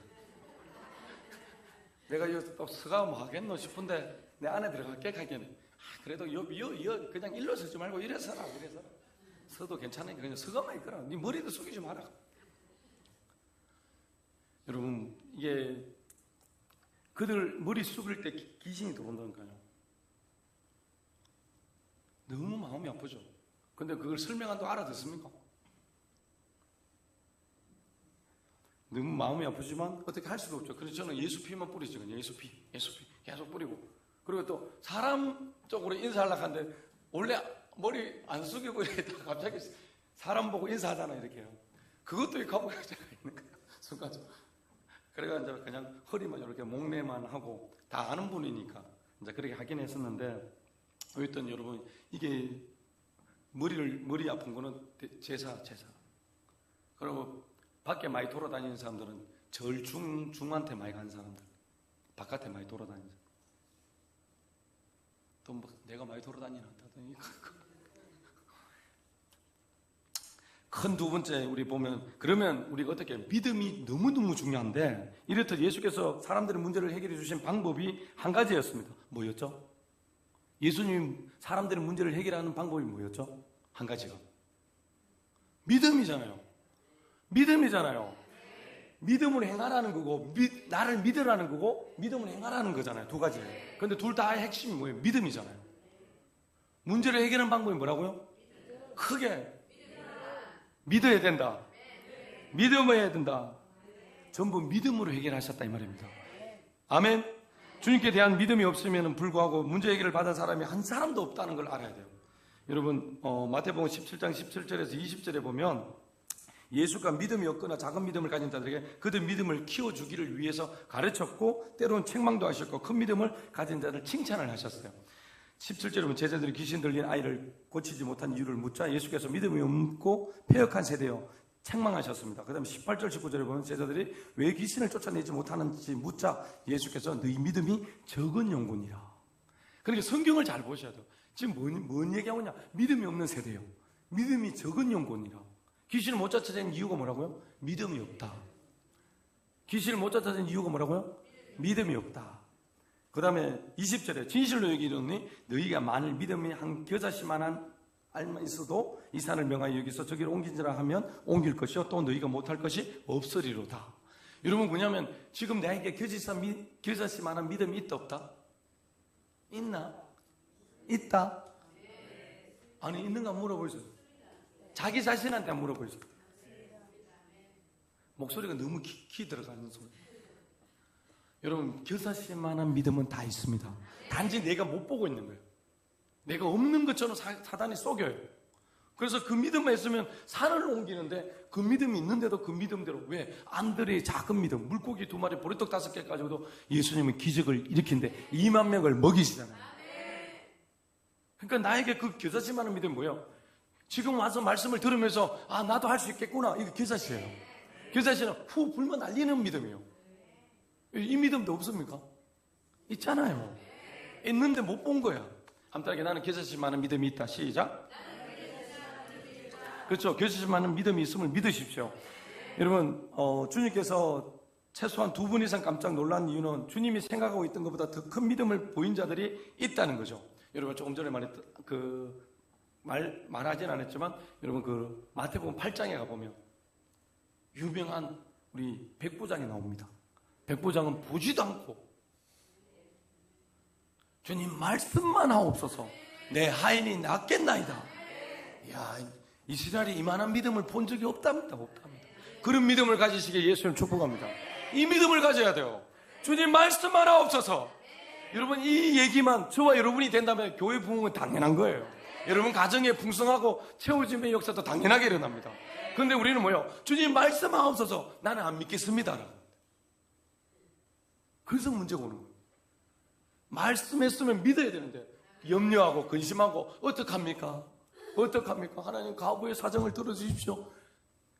내가 여기서 또 서가 뭐 하겠노 싶은데 내 안에 들어갈게 하기에는, 그래도 그냥 일로 서지 말고 이래 서라. 서도 괜찮으니까 그냥 서가만 있거라. 니 머리도 숙이지 마라. 여러분 이게 그들 머리 숙일 때 귀신이 들어온다니까요. 너무 마음이 아프죠. 근데 그걸 설명한다고 알아듣습니까? 너무 마음이 아프지만 어떻게 할 수도 없죠. 그래서 저는 예수 피만 뿌리죠. 예수 피 계속 뿌리고, 그리고 또 사람 쪽으로 인사하려고 하는데 원래 머리 안 숙이고 이러다가 갑자기 사람 보고 인사하잖아요. 이렇게요. 그것도 거부가 있는 거예요. 순간적으로. 그래가지고 이제 그냥 허리만 이렇게 목례만 하고, 다 아는 분이니까 이제 그렇게 하긴 했었는데, 어쨌든 여러분 이게 머리 아픈 거는 제사. 그리고 밖에 많이 돌아다니는 사람들은 중한테 많이 가는 사람들, 바깥에 많이 돌아다니는 사람들. 또 뭐 내가 많이 돌아다니는다더니 큰 두 번째 우리 보면, 그러면 우리가 어떻게, 믿음이 너무너무 중요한데, 이렇듯 예수께서 사람들의 문제를 해결해 주신 방법이 한 가지였습니다. 뭐였죠? 예수님 사람들의 문제를 해결하는 방법이 뭐였죠? 한 가지가 믿음이잖아요. 믿음을 행하라는 거고, 나를 믿으라는 거고, 믿음을 행하라는 거잖아요. 두 가지. 근데 둘 다의 핵심이 뭐예요? 믿음이잖아요. 문제를 해결하는 방법이 뭐라고요? 크게 믿어야 된다. 믿음해야 된다. 전부 믿음으로 해결하셨다 이 말입니다. 아멘. 주님께 대한 믿음이 없으면 불구하고 문제 해결을 받은 사람이 한 사람도 없다는 걸 알아야 돼요. 여러분 마태복음 17장 17절에서 20절에 보면, 예수가 믿음이 없거나 작은 믿음을 가진 자들에게 그들 믿음을 키워주기를 위해서 가르쳤고, 때로는 책망도 하셨고, 큰 믿음을 가진 자를 칭찬을 하셨어요. 17절에 보면 제자들이 귀신 들린 아이를 고치지 못한 이유를 묻자 예수께서 믿음이 없고 패역한 세대여 책망하셨습니다. 그 다음에 18절 19절에 보면 제자들이 왜 귀신을 쫓아내지 못하는지 묻자 예수께서 너희 믿음이 적은 영혼이라. 그러니까 성경을 잘 보셔야 돼요. 지금 뭔 얘기하고 있냐? 믿음이 없는 세대요. 믿음이 적은 영혼이라. 귀신을 못 쫓아내는 이유가 뭐라고요? 믿음이 없다. 귀신을 못 쫓아내는 이유가 뭐라고요? 믿음이 없다. 그 다음에 20절에 진실로 여기노니 너희가 만일 믿음이 한 겨자씨만한 알만 있어도 이 산을 명하여 여기서 저기로 옮긴지라 하면 옮길 것이요 또 너희가 못할 것이 없으리로다. 여러분 뭐냐면 지금 나에게 겨자씨만한 믿음이 있다 없다? 있나? 있다? 아니 있는가 물어보세요. 자기 자신한테 물어보세요. 목소리가 너무 깊이 들어가는 소리. 여러분 겨자씨만한 믿음은 다 있습니다. 단지 내가 못 보고 있는 거예요. 내가 없는 것처럼 사단이 속여요. 그래서 그 믿음만 있으면 산을 옮기는데 그 믿음이 있는데도 그 믿음대로 왜 안드레의 작은 믿음 물고기 2마리 보리떡 5개 가지고도 예수님은 기적을 일으킨데 2만 명을 먹이시잖아요. 그러니까 나에게 그 겨자씨만한 믿음이 뭐예요? 지금 와서 말씀을 들으면서 나도 할 수 있겠구나. 이거 겨자씨예요. 겨자씨는 후 불면 날리는 믿음이에요. 이 믿음도 없습니까? 있잖아요. 있는데 못 본 거야. 함께 나는 겨자씨만한 믿음이 있다. 시작. 그렇죠. 겨자씨만한 믿음이 있음을 믿으십시오. 여러분 주님께서 최소한 2분 이상 깜짝 놀란 이유는 주님이 생각하고 있던 것보다 더 큰 믿음을 보인 자들이 있다는 거죠. 여러분 조금 전에 말했던 말하진 않았지만 여러분 그 마태복음 8장에 가보면 유명한 우리 백부장이 나옵니다. 백부장은 보지도 않고 주님 말씀만 하옵소서 내 하인이 낫겠나이다. 이야, 이스라엘이 이만한 믿음을 본 적이 없답니다. 그런 믿음을 가지시기에 예수님 축복합니다. 이 믿음을 가져야 돼요. 주님 말씀만 하옵소서. 여러분 이 얘기만 저와 여러분이 된다면 교회 부흥은 당연한 거예요. 여러분 가정에 풍성하고 채워짐의 역사도 당연하게 일어납니다. 그런데 우리는 뭐예요? 주님 말씀하옵소서. 나는 안 믿겠습니다. 그래서 문제가 오는 거예요. 말씀했으면 믿어야 되는데 염려하고 근심하고 어떡합니까? 하나님 가부의 사정을 들어주십시오.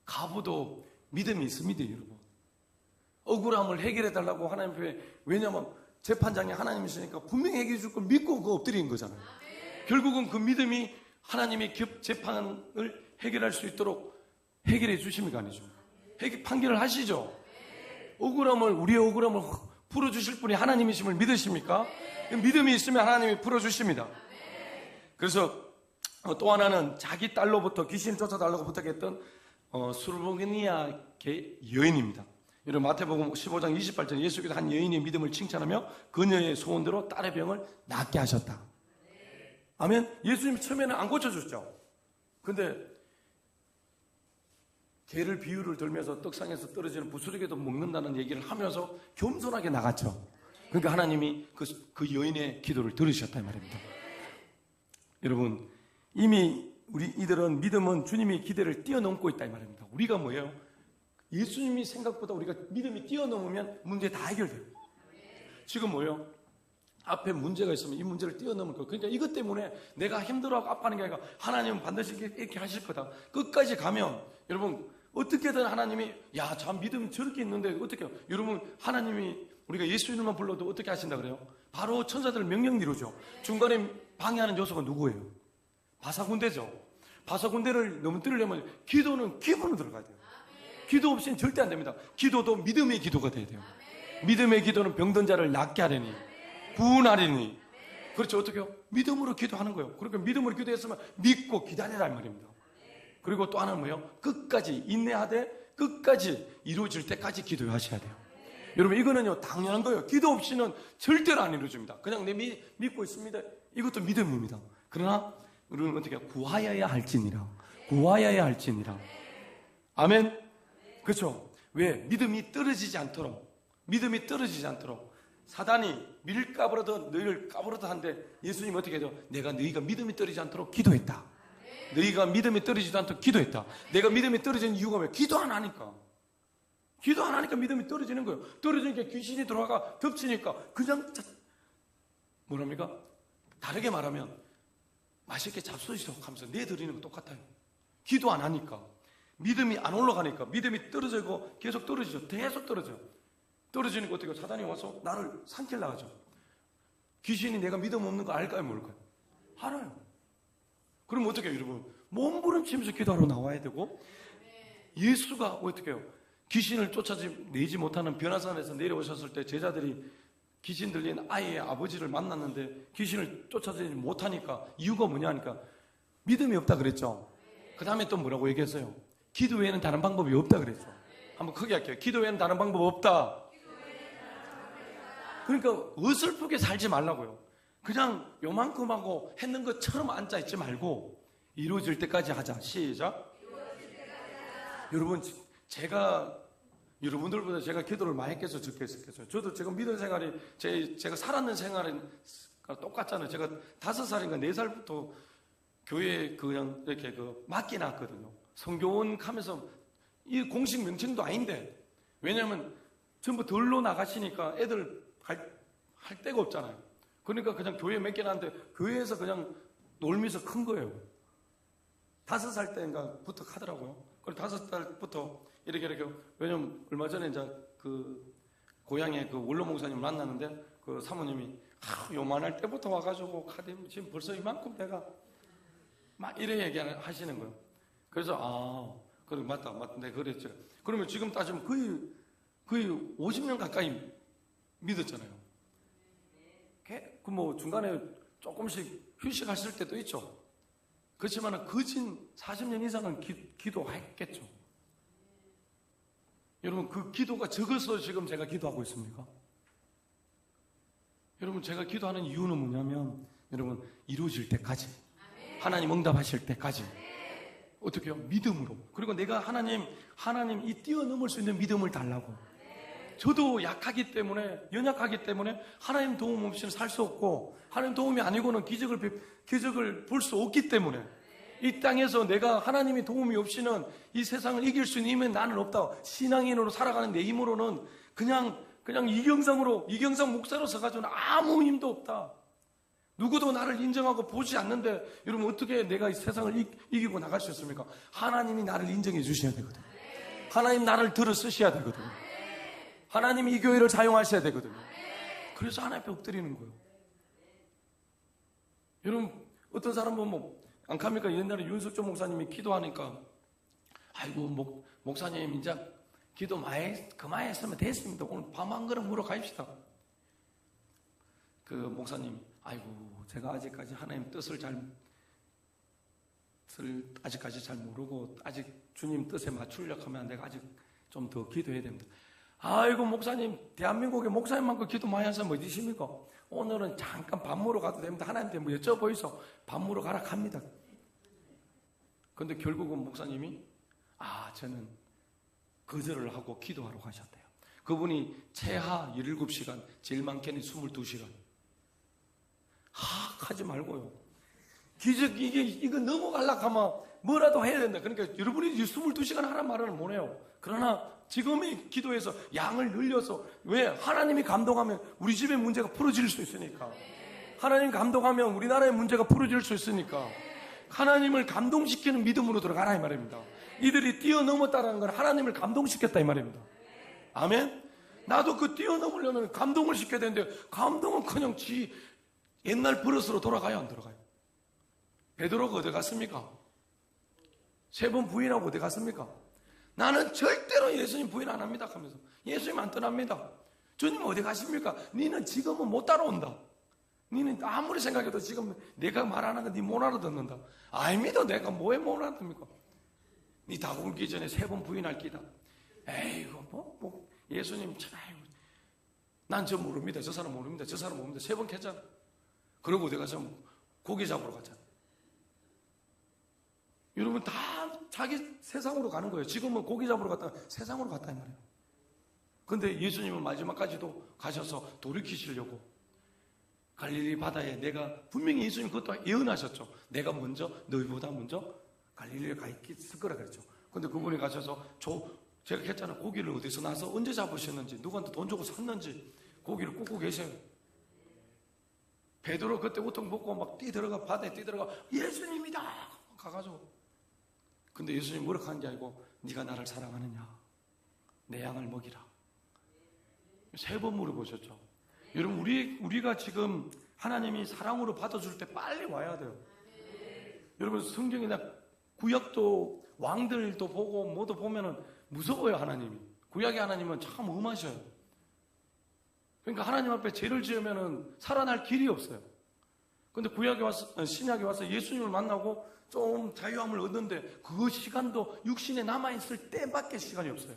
가부도 믿음이 있습니다. 여러분 억울함을 해결해달라고 하나님 앞에, 왜냐하면 재판장이 하나님이시니까 분명히 해결해 줄 걸 믿고 그거 엎드린 거잖아요. 결국은 그 믿음이 하나님의 재판을 해결할 수 있도록 해결해 주십니까? 아니죠. 판결을 하시죠. 우리의 억울함을 풀어주실 분이 하나님이심을 믿으십니까? 믿음이 있으면 하나님이 풀어주십니다. 그래서 또 하나는 자기 딸로부터 귀신을 쫓아달라고 부탁했던 술보니아 여인입니다. 여러분 마태복음 15장 28절 예수께서 한 여인의 믿음을 칭찬하며 그녀의 소원대로 딸의 병을 낫게 하셨다. 아멘. 예수님 처음에는 안 고쳐줬죠. 근데 개를 비유를 들면서 떡상에서 떨어지는 부스러기도 먹는다는 얘기를 하면서 겸손하게 나갔죠. 그러니까 하나님이 그 여인의 기도를 들으셨다 이 말입니다. 여러분 이미 우리 이들은 믿음은 주님이 기대를 뛰어넘고 있다 이 말입니다. 우리가 뭐예요? 예수님이 생각보다 우리가 믿음이 뛰어넘으면 문제 다 해결돼요. 지금 뭐예요? 앞에 문제가 있으면 이 문제를 뛰어넘을 거예요. 그러니까 이것 때문에 내가 힘들어하고 아파하는 게 아니라 하나님은 반드시 이렇게 하실 거다. 끝까지 가면 여러분 어떻게든 하나님이 참 믿음 저렇게 있는데 어떻게 해요? 여러분 하나님이 우리가 예수 이름만 불러도 어떻게 하신다 그래요? 바로 천사들 명령 이루죠. 중간에 방해하는 요소가 누구예요? 바사군대죠. 바사군대를 넘뜨리려면 기도는 기본으로 들어가야 돼요. 기도 없이는 절대 안 됩니다. 기도도 믿음의 기도가 돼야 돼요. 믿음의 기도는 병든 자를 낫게 하려니 구원하려니. 그렇죠. 어떻게 해요? 믿음으로 기도하는 거예요. 그러니까 믿음으로 기도했으면 믿고 기다리라 이 말입니다. 그리고 또 하나는 뭐예요? 끝까지 인내하되 끝까지 이루어질 때까지 기도하셔야 돼요. 여러분 이거는요 당연한 거예요. 기도 없이는 절대로 안 이루어집니다. 그냥 내 믿고 있습니다. 이것도 믿음입니다. 그러나 우리는 어떻게 해요? 구하여야 할지니라. 아멘. 그렇죠. 왜? 믿음이 떨어지지 않도록 사단이 밀가부르듯 너희를 까부르듯 하는데 예수님 어떻게 해요? 내가 너희가 믿음이 떨어지지 않도록 기도했다. 너희가 믿음이 떨어지지 않도록 기도했다. 내가 믿음이 떨어지는 이유가 왜? 기도 안 하니까 믿음이 떨어지는 거예요. 떨어지니까 귀신이 들어와가 덮치니까 그냥 뭐랍니까? 다르게 말하면 맛있게 잡수시라고 하면서 내드리는 거 똑같아요. 기도 안 하니까 믿음이 안 올라가니까 믿음이 떨어지고 계속 떨어지죠. 계속 떨어지니까 어떻게 사단이 와서 나를 삼키려 하죠. 귀신이 내가 믿음 없는 거 알까요 모를까요? 알아요. 그럼 어떻게 해요 여러분? 몸부림치면서 기도하러 나와야 되고 예수가 어떻게 해요? 귀신을 쫓아내지 못하는 변화산에서 내려오셨을 때 제자들이 귀신 들린 아이의 아버지를 만났는데 귀신을 쫓아내지 못하니까 이유가 뭐냐 하니까 믿음이 없다 그랬죠. 그 다음에 또 뭐라고 얘기했어요? 기도 외에는 다른 방법이 없다 그랬죠. 한번 크게 할게요. 기도 외에는 다른 방법 없다. 그러니까 어설프게 살지 말라고요. 그냥 요만큼 하고 했는 것처럼 앉아있지 말고 이루어질 때까지 하자. 시작. 여러분 제가 여러분들보다 제가 기도를 많이 했겠어요 적겠어요. 저도 제가 믿은 생활이 제가 살았는 생활은 똑같잖아요. 제가 5살인가 4살부터 교회에 그냥 이렇게 맡겨놨거든요. 성교원 하면서 이 공식 명칭도 아닌데, 왜냐하면 전부 덜로 나가시니까 애들 할 데가 없잖아요. 그러니까 그냥 교회에 맡겨놨는데 교회에서 그냥 놀면서 큰 거예요. 5살 때인가부터 하더라고요. 그리고 5살부터 이렇게 왜냐면 얼마 전에 이제 그 고향에 그 원로 목사님 만났는데 그 사모님이 요만할 때부터 와가지고 지금 벌써 이만큼 내가 막 이래 얘기하시는 거예요. 그래서 그래 맞다 네 그랬죠. 그러면 지금 따지면 거의 50년 가까이 믿었잖아요. 그 뭐 중간에 조금씩 휴식하실 때도 있죠. 그렇지만 거진 40년 이상은 기도했겠죠. 여러분 그 기도가 적어서 지금 제가 기도하고 있습니까? 여러분 제가 기도하는 이유는 뭐냐면 여러분 이루어질 때까지 하나님 응답하실 때까지 어떻게 해요? 믿음으로. 그리고 내가 하나님 이 뛰어넘을 수 있는 믿음을 달라고. 저도 약하기 때문에 연약하기 때문에 하나님 도움 없이는 살 수 없고 하나님 도움이 아니고는 기적을 볼 수 없기 때문에 이 땅에서 내가 하나님의 도움이 없이는 이 세상을 이길 수 있는 힘은 나는 없다. 신앙인으로 살아가는 내 힘으로는 그냥 이경상 목사로서 가지고는 아무 힘도 없다. 누구도 나를 인정하고 보지 않는데 여러분 어떻게 내가 이 세상을 이기고 나갈 수 있습니까? 하나님이 나를 인정해 주셔야 되거든요. 하나님 나를 들어 쓰셔야 되거든요. 하나님이 이 교회를 사용하셔야 되거든요. 그래서 하나님 앞에 엎드리는 거예요. 여러분 어떤 사람은 안 갑니까? 옛날에 윤석조 목사님이 기도하니까 아이고 목사님 이제 기도 그만했으면 됐습니다. 오늘 밥 한 그릇 물어 가십시다. 그 목사님 아이고 제가 아직까지 하나님 뜻을 아직까지 잘 모르고 아직 주님 뜻에 맞추려고 하면 내가 아직 좀 더 기도해야 됩니다. 아이고 목사님 대한민국에 목사님만큼 기도 많이 하는 사람 어디십니까? 오늘은 잠깐 밥 먹으러 가도 됩니다. 하나님한테 뭐 여쭤보이소. 밥 먹으러 가라 갑니다. 근데 결국은 목사님이 저는 거절을 하고 기도하러 가셨대요. 그분이 최하 17시간 제일 많게는 22시간 하지 말고요. 기적 이거 넘어가려고 하면 뭐라도 해야 된다. 그러니까 여러분이 22시간 하란 말은 뭐네요. 그러나 지금의 기도에서 양을 늘려서 왜? 하나님이 감동하면 우리 집의 문제가 풀어질 수 있으니까. 하나님 감동하면 우리나라의 문제가 풀어질 수 있으니까. 하나님을 감동시키는 믿음으로 들어가라 이 말입니다. 이들이 뛰어넘었다는 건 하나님을 감동시켰다 이 말입니다. 아멘? 나도 그 뛰어넘으려면 감동을 시켜야 되는데 감동은 그냥 옛날 버릇으로 돌아가요 안 돌아가요? 베드로가 어디 갔습니까? 3번 부인하고 어디 갔습니까? 나는 절대로 예수님 부인 안 합니다 하면서 예수님 안 떠납니다. 주님 어디 가십니까? 니는 지금은 못 따라온다. 니는 아무리 생각해도 지금 내가 말하는 거 니 못 알아듣는다. 아닙니다. 내가 뭐에 못 알아듣습니까? 니 다 굶기 전에 3번 부인할 기다. 에이고 예수님 참 난 저 모릅니다. 저 사람 모릅니다. 저 사람 모릅니다. 3번 했잖아. 그러고 내가 좀 고기 잡으러 갔잖아. 여러분 다 자기 세상으로 가는 거예요. 지금은 고기 잡으러 갔다가 세상으로 갔다 이 말이에요. 근데 예수님은 마지막까지도 가셔서 돌이키시려고 갈릴리 바다에 내가 분명히 예수님 그것도 예언하셨죠. 내가 너희보다 먼저 갈릴리에 가 있을 거라 그랬죠. 근데 그분이 가셔서 제가 했잖아요. 고기를 어디서 나서 언제 잡으셨는지 누구한테 돈 주고 샀는지 고기를 굽고 계셔요. 베드로 그때 우통 먹고 막 바다에 뛰들어가 예수님이다 가가지고 근데 예수님이 뭐라고 하는 게 아니고 네가 나를 사랑하느냐 내 양을 먹이라 3번 물어보셨죠. 여러분 우리가 지금 하나님이 사랑으로 받아줄 때 빨리 와야 돼요. 여러분 성경이나 구약도 왕들도 보고 뭐도 보면은 무서워요. 하나님이 구약의 하나님은 참 엄하셔요. 그러니까 하나님 앞에 죄를 지으면은 살아날 길이 없어요. 근데 신약에 와서 예수님을 만나고 좀 자유함을 얻는데 그 시간도 육신에 남아있을 때밖에 시간이 없어요.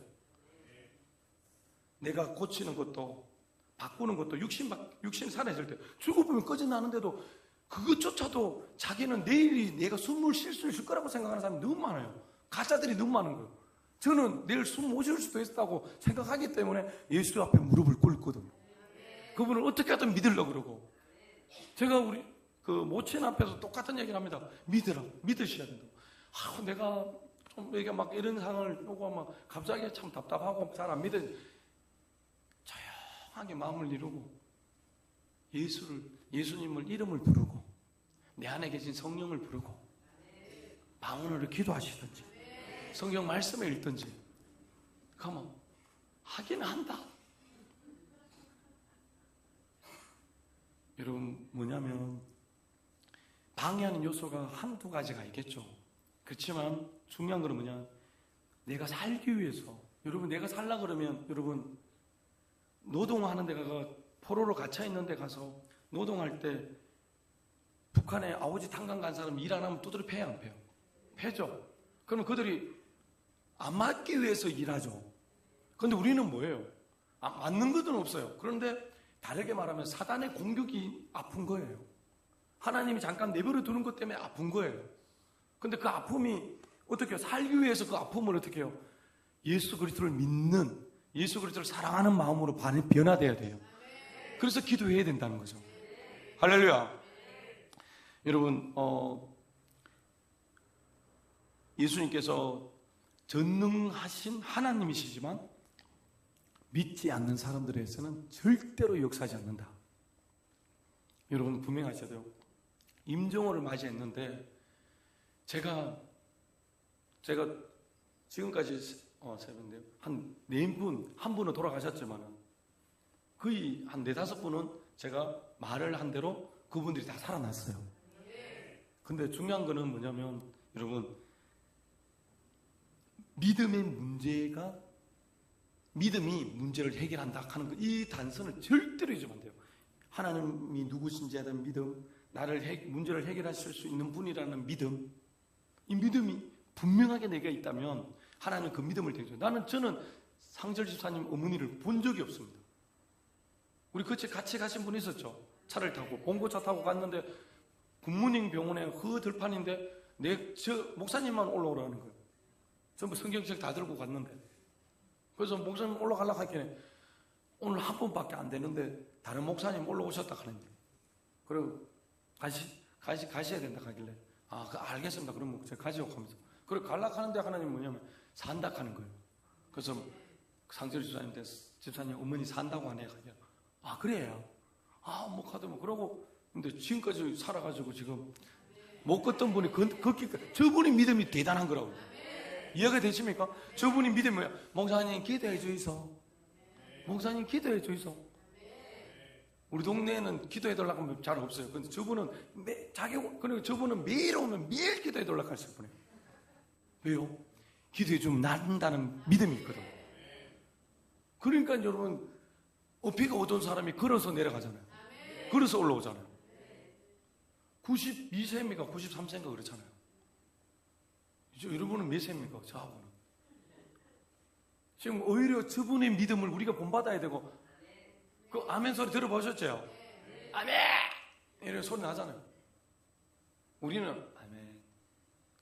내가 고치는 것도 바꾸는 것도 육신 살아있을 때 죽어보면 꺼져나는데도 그것조차도 자기는 내일이 내가 숨을 쉴 수 있을 거라고 생각하는 사람이 너무 많아요. 가짜들이 너무 많은 거예요. 저는 내일 숨 못 쉴 수도 있다고 생각하기 때문에 예수 앞에 무릎을 꿇거든요. 그분을 어떻게 하든 믿으려고 그러고 제가 그 모친 앞에서 똑같은 얘기를 합니다. 믿으라, 믿으셔야 된다. 내가 좀 이게 막 이런 상황을 보고 막 갑자기 참 답답하고 잘 안 믿어. 조용하게 마음을 이루고 예수님을 이름을 부르고 내 안에 계신 성령을 부르고 방언으로 기도하시든지 성경 말씀을 읽든지 그러면 하기는 한다. 여러분 뭐냐면 방해하는 요소가 한두 가지가 있겠죠. 그렇지만 중요한 건 뭐냐, 내가 살기 위해서, 여러분 내가 살라 그러면 여러분 노동하는 데 가서 포로로 갇혀 있는 데 가서 노동할 때 북한에 아오지 탄광 간 사람 일 안 하면 두드려 패요, 안 패요? 패죠. 그러면 그들이 안 맞기 위해서 일하죠. 그런데 우리는 뭐예요? 맞는 것은 없어요. 그런데 다르게 말하면 사단의 공격이 아픈 거예요. 하나님이 잠깐 내버려 두는 것 때문에 아픈 거예요. 근데 그 아픔이 어떻게 해요? 살기 위해서 그 아픔을 어떻게 해요? 예수 그리스도를 믿는, 예수 그리스도를 사랑하는 마음으로 변화돼야 돼요. 그래서 기도해야 된다는 거죠. 할렐루야. 여러분 예수님께서 전능하신 하나님이시지만 믿지 않는 사람들에게서는 절대로 역사하지 않는다. 여러분 분명하셔야 돼요. 임종호를 맞이했는데 제가 지금까지 세번인데요. 한 4분, 한 분은 돌아가셨지만 거의 한 4-5분은 제가 말을 한 대로 그분들이 다 살아났어요. 근데 중요한 거는 뭐냐면 여러분 믿음의 문제가 믿음이 문제를 해결한다 하는 거, 이 단서는 절대로 잊으면 안 돼요. 하나님이 누구신지에 대한 믿음, 문제를 해결하실 수 있는 분이라는 믿음, 이 믿음이 분명하게 내게 있다면 하나님 그 믿음을 대죠. 저는 상절 집사님 어머니를 본 적이 없습니다. 우리 같이 가신 분 있었죠. 차를 타고 봉고차 타고 갔는데 굿모닝 병원에 그 들판인데 목사님만 올라오라는 거예요. 전부 성경책 다 들고 갔는데, 그래서 목사님 올라가려고 하길래 오늘 한 번밖에 안 되는데 다른 목사님 올라오셨다 하는 거예요. 그리고 가셔야 된다 하길래 알겠습니다. 그럼 제가 가지고 가면서 그리고 가려고 하는데 하나님 뭐냐면 산다 하는 거예요. 그래서 상철 집사님한테 집사님 어머니 산다고 하네 하길래 그래요? 뭐 가도 그러고 근데 지금까지 살아가지고 지금 못 걷던 분이 저분이 믿음이 대단한 거라고. 이해가 되십니까? 저분이 믿음이 뭐야? 목사님 기도해 주이소. 목사님 기도해 주이소. 우리 동네에는 기도해 달라고 하면 잘 없어요. 근데 저분은 그리고 저분은 매일 오면 매일 기도해 달라고 하실 분이에요. 왜요? 기도해 주면 낫는다는 믿음이 있거든. 그러니까 여러분 비가 오던 사람이 걸어서 내려가잖아요. 걸어서 올라오잖아요. 92세입니까? 93세인가 그렇잖아요. 여러분은 몇 세입니까? 저하고는. 지금 오히려 저분의 믿음을 우리가 본받아야 되고, 그 아멘 소리 들어보셨죠? 아멘! 이런 소리 나잖아요. 우리는 아멘.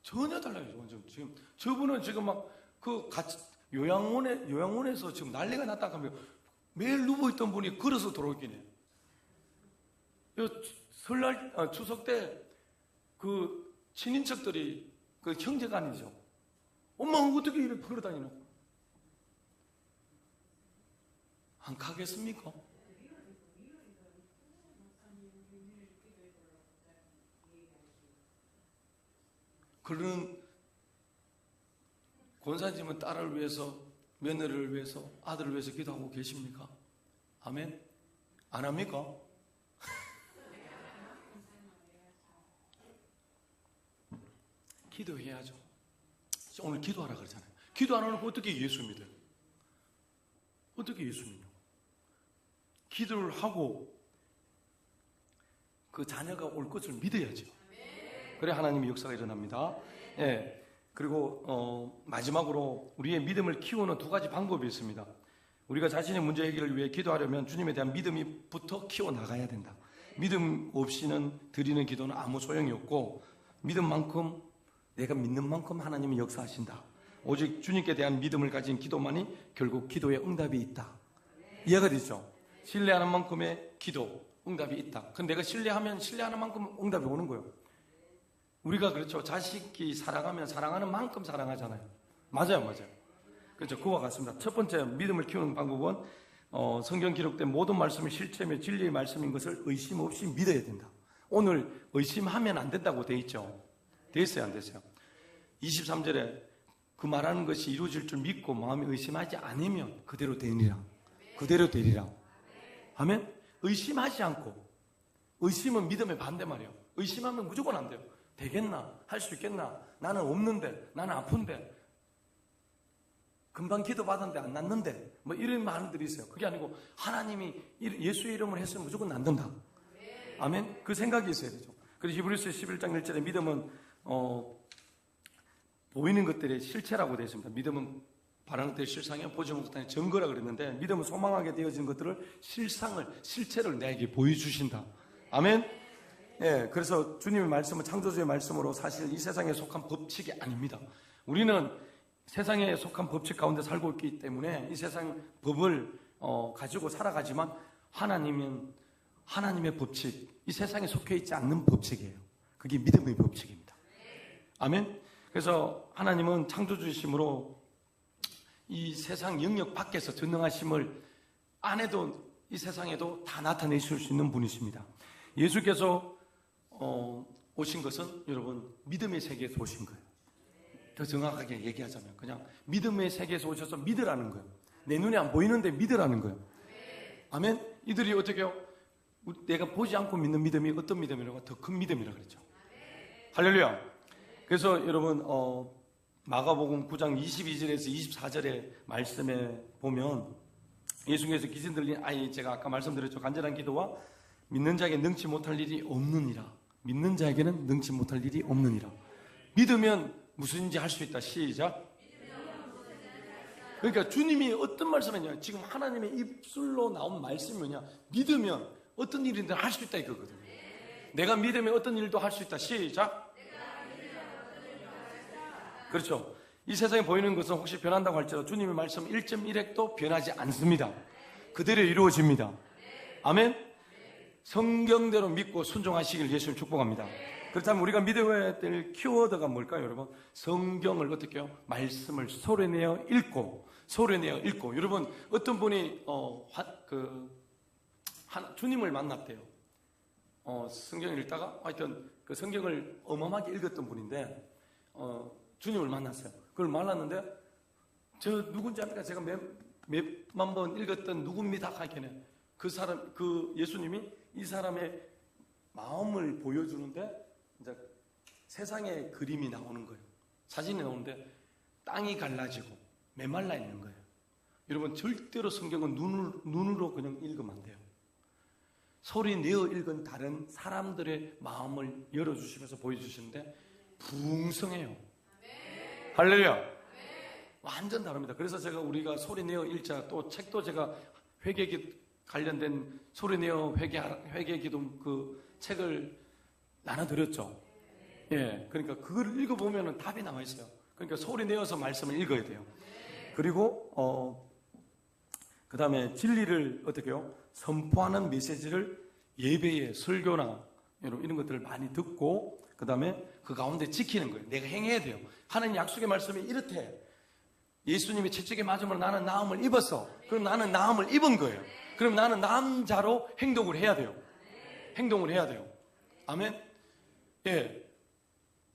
전혀 달라요. 지금 저분은 지금 막 요양원에서 지금 난리가 났다 하면 매일 누워있던 분이 걸어서 들어오긴 해요. 설날, 추석 때 그 친인척들이 그 형제가 아니죠. 엄마 어떻게 이렇게 걸어다니노? 안 가겠습니까? 그런 권사님은 딸을 위해서, 며느리를 위해서, 아들을 위해서 기도하고 계십니까? 아멘? 안 합니까? 기도해야죠. 오늘 기도하라 그러잖아요. 기도 안 하고 어떻게 예수 믿어요? 어떻게 예수 믿어요? 기도를 하고 그 자녀가 올 것을 믿어야죠. 그래 하나님의 역사가 일어납니다. 예. 그리고 마지막으로 우리의 믿음을 키우는 2가지 방법이 있습니다. 우리가 자신의 문제 해결을 위해 기도하려면 주님에 대한 믿음이부터 키워나가야 된다. 믿음 없이는 드리는 기도는 아무 소용이 없고, 믿음만큼 내가 믿는 만큼 하나님이 역사하신다. 오직 주님께 대한 믿음을 가진 기도만이 결국 기도의 응답이 있다. 이해가 되죠? 신뢰하는 만큼의 기도, 응답이 있다. 근데 내가 신뢰하면 신뢰하는 만큼 응답이 오는 거예요. 우리가 그렇죠. 자식이 사랑하면 사랑하는 만큼 사랑하잖아요. 맞아요. 그렇죠. 그와 같습니다. 첫 번째 믿음을 키우는 방법은 성경 기록된 모든 말씀이 실체며 진리의 말씀인 것을 의심 없이 믿어야 된다. 오늘 의심하면 안 된다고 돼 있죠. 됐어요, 안 됐어요? 23절에 그 말하는 것이 이루어질 줄 믿고 마음이 의심하지 않으면 그대로 되리라. 그대로 되리라. 아멘? 의심하지 않고, 의심은 믿음의 반대 말이에요. 의심하면 무조건 안 돼요. 되겠나? 할 수 있겠나? 나는 없는데, 나는 아픈데, 금방 기도 받았는데 안 낫는데, 뭐 이런 말들이 있어요. 그게 아니고 하나님이 예수의 이름을 했으면 무조건 낫는다. 아멘? 그 생각이 있어야 되죠. 그래서 히브리서 11장 1절에 믿음은 보이는 것들의 실체라고 되어 있습니다. 믿음은 바라는 것들의 실상이요 보지 못하는 증거라 그랬는데, 믿음은 소망하게 되어진 것들을 실체를 내게 보여주신다. 아멘? 예, 그래서 주님의 말씀은 창조주의 말씀으로 사실 이 세상에 속한 법칙이 아닙니다. 우리는 세상에 속한 법칙 가운데 살고 있기 때문에 이 세상 법을 가지고 살아가지만, 하나님은 하나님의 법칙, 이 세상에 속해 있지 않는 법칙이에요. 그게 믿음의 법칙입니다. 아멘? 그래서 하나님은 창조주이심으로 이 세상 영역 밖에서 전능하심을 안에도 이 세상에도 다 나타내실 수 있는 분이십니다. 예수께서 오신 것은 여러분 믿음의 세계에서 오신 거예요. 더 정확하게 얘기하자면 그냥 믿음의 세계에서 오셔서 믿으라는 거예요. 내 눈에 안 보이는데 믿으라는 거예요. 아멘? 이들이 어떻게 해요? 내가 보지 않고 믿는 믿음이 어떤 믿음이라고? 더 큰 믿음이라고 그랬죠. 할렐루야. 그래서 여러분 마가복음 9장 22절에서 24절의 말씀에 보면 예수께서 귀신 들린 아이, 제가 아까 말씀드렸죠. 간절한 기도와 믿는 자에게 능치 못할 일이 없느니라. 믿는 자에게는 능치 못할 일이 없느니라. 믿으면 무슨지 할 수 있다. 시작. 그러니까 주님이 어떤 말씀이냐, 지금 하나님의 입술로 나온 말씀이 뭐냐, 믿으면 어떤 일이든 할 수 있다 이거거든요. 내가 믿으면 어떤 일도 할 수 있다. 시작. 그렇죠. 이 세상에 보이는 것은 혹시 변한다고 할지라도 주님의 말씀 1.1핵도 변하지 않습니다. 그대로 이루어집니다. 아멘. 성경대로 믿고 순종하시길 예수님 축복합니다. 그렇다면 우리가 믿어야 될 키워드가 뭘까요, 여러분? 성경을 어떻게 해요? 말씀을 소리내어 읽고, 여러분, 어떤 분이 주님을 만났대요. 성경을 읽다가 하여튼 그 성경을 어마어마하게 읽었던 분인데 주님을 만났어요. 그걸 만났는데 저 누군지 압니까? 제가 몇만 번 읽었던 누굽니다 하기는 그 예수님이 이 사람의 마음을 보여주는데 이제 세상의 그림이 나오는 거예요. 사진이 나오는데 땅이 갈라지고 메말라 있는 거예요. 여러분, 절대로 성경은 눈으로 그냥 읽으면 안 돼요. 소리 내어 읽은 다른 사람들의 마음을 열어주시면서 보여주시는데 붕성해요. 할렐루야. 완전 다릅니다. 그래서 우리가 소리 내어 읽자, 또 책도 제가 회개 관련된 소리 내어 회개 기도 그 책을 나눠드렸죠. 예, 그러니까 그걸 읽어보면 답이 나와 있어요. 그러니까 소리 내어서 말씀을 읽어야 돼요. 그리고 그 다음에 진리를 어떻게 해요? 선포하는 메시지를 예배에 설교나 이런 것들을 많이 듣고, 그 다음에 그 가운데 지키는 거예요. 내가 행해야 돼요. 하나님 약속의 말씀이 이렇대. 예수님이 채찍에 맞음으로 나는 나음을 입었어. 그럼 나는 나음을 입은 거예요. 그럼 나는 남자로 행동을 해야 돼요. 아멘. 예.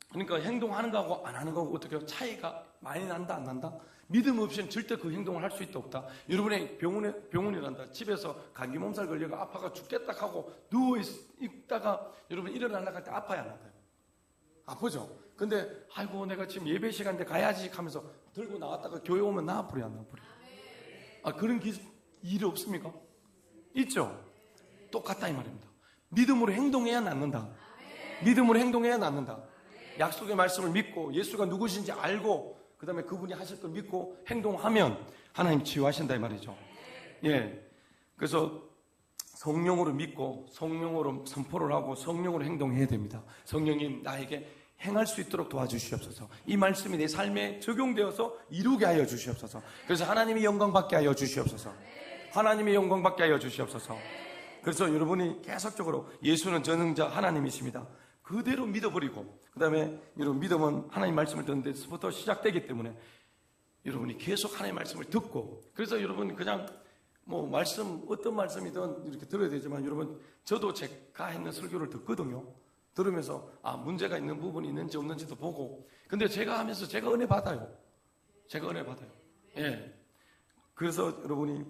그러니까 행동하는 거하고 안 하는 거하고 어떻게 해요? 차이가 많이 난다, 안 난다? 믿음 없이는 절대 그 행동을 할 수 있다, 없다? 여러분의 병원이란다. 집에서 감기 몸살 걸려서 아파가 죽겠다 하고 누워있다가 여러분 일어나려고 할 때 아파야 안 아파요? 아프죠? 근데 아이고 내가 지금 예배 시간인데 가야지 하면서 들고 나왔다가 교회 오면 나 아프려 안 아프려? 그런 일이 없습니까? 있죠? 똑같다 이 말입니다. 믿음으로 행동해야 낫는다. 약속의 말씀을 믿고 예수가 누구신지 알고 그 다음에 그분이 하실 걸 믿고 행동하면 하나님 치유하신다 이 말이죠. 예. 그래서 성령으로 믿고 성령으로 선포를 하고 성령으로 행동해야 됩니다. 성령님 나에게 행할 수 있도록 도와주시옵소서. 이 말씀이 내 삶에 적용되어서 이루게 하여 주시옵소서. 그래서 하나님이 영광 받게 하여 주시옵소서. 그래서 여러분이 계속적으로 예수는 전능자 하나님이십니다. 그대로 믿어버리고, 그 다음에 여러분 믿음은 하나님 말씀을 듣는 데서부터 시작되기 때문에 여러분이 계속 하나님의 말씀을 듣고, 그래서 여러분 그냥 뭐 말씀 어떤 말씀이든 이렇게 들어야 되지만, 여러분 저도 제가 했는 설교를 듣거든요. 들으면서 문제가 있는 부분이 있는지 없는지도 보고. 근데 제가 하면서 제가 은혜 받아요. 제가 은혜 받아요. 예. 그래서 여러분이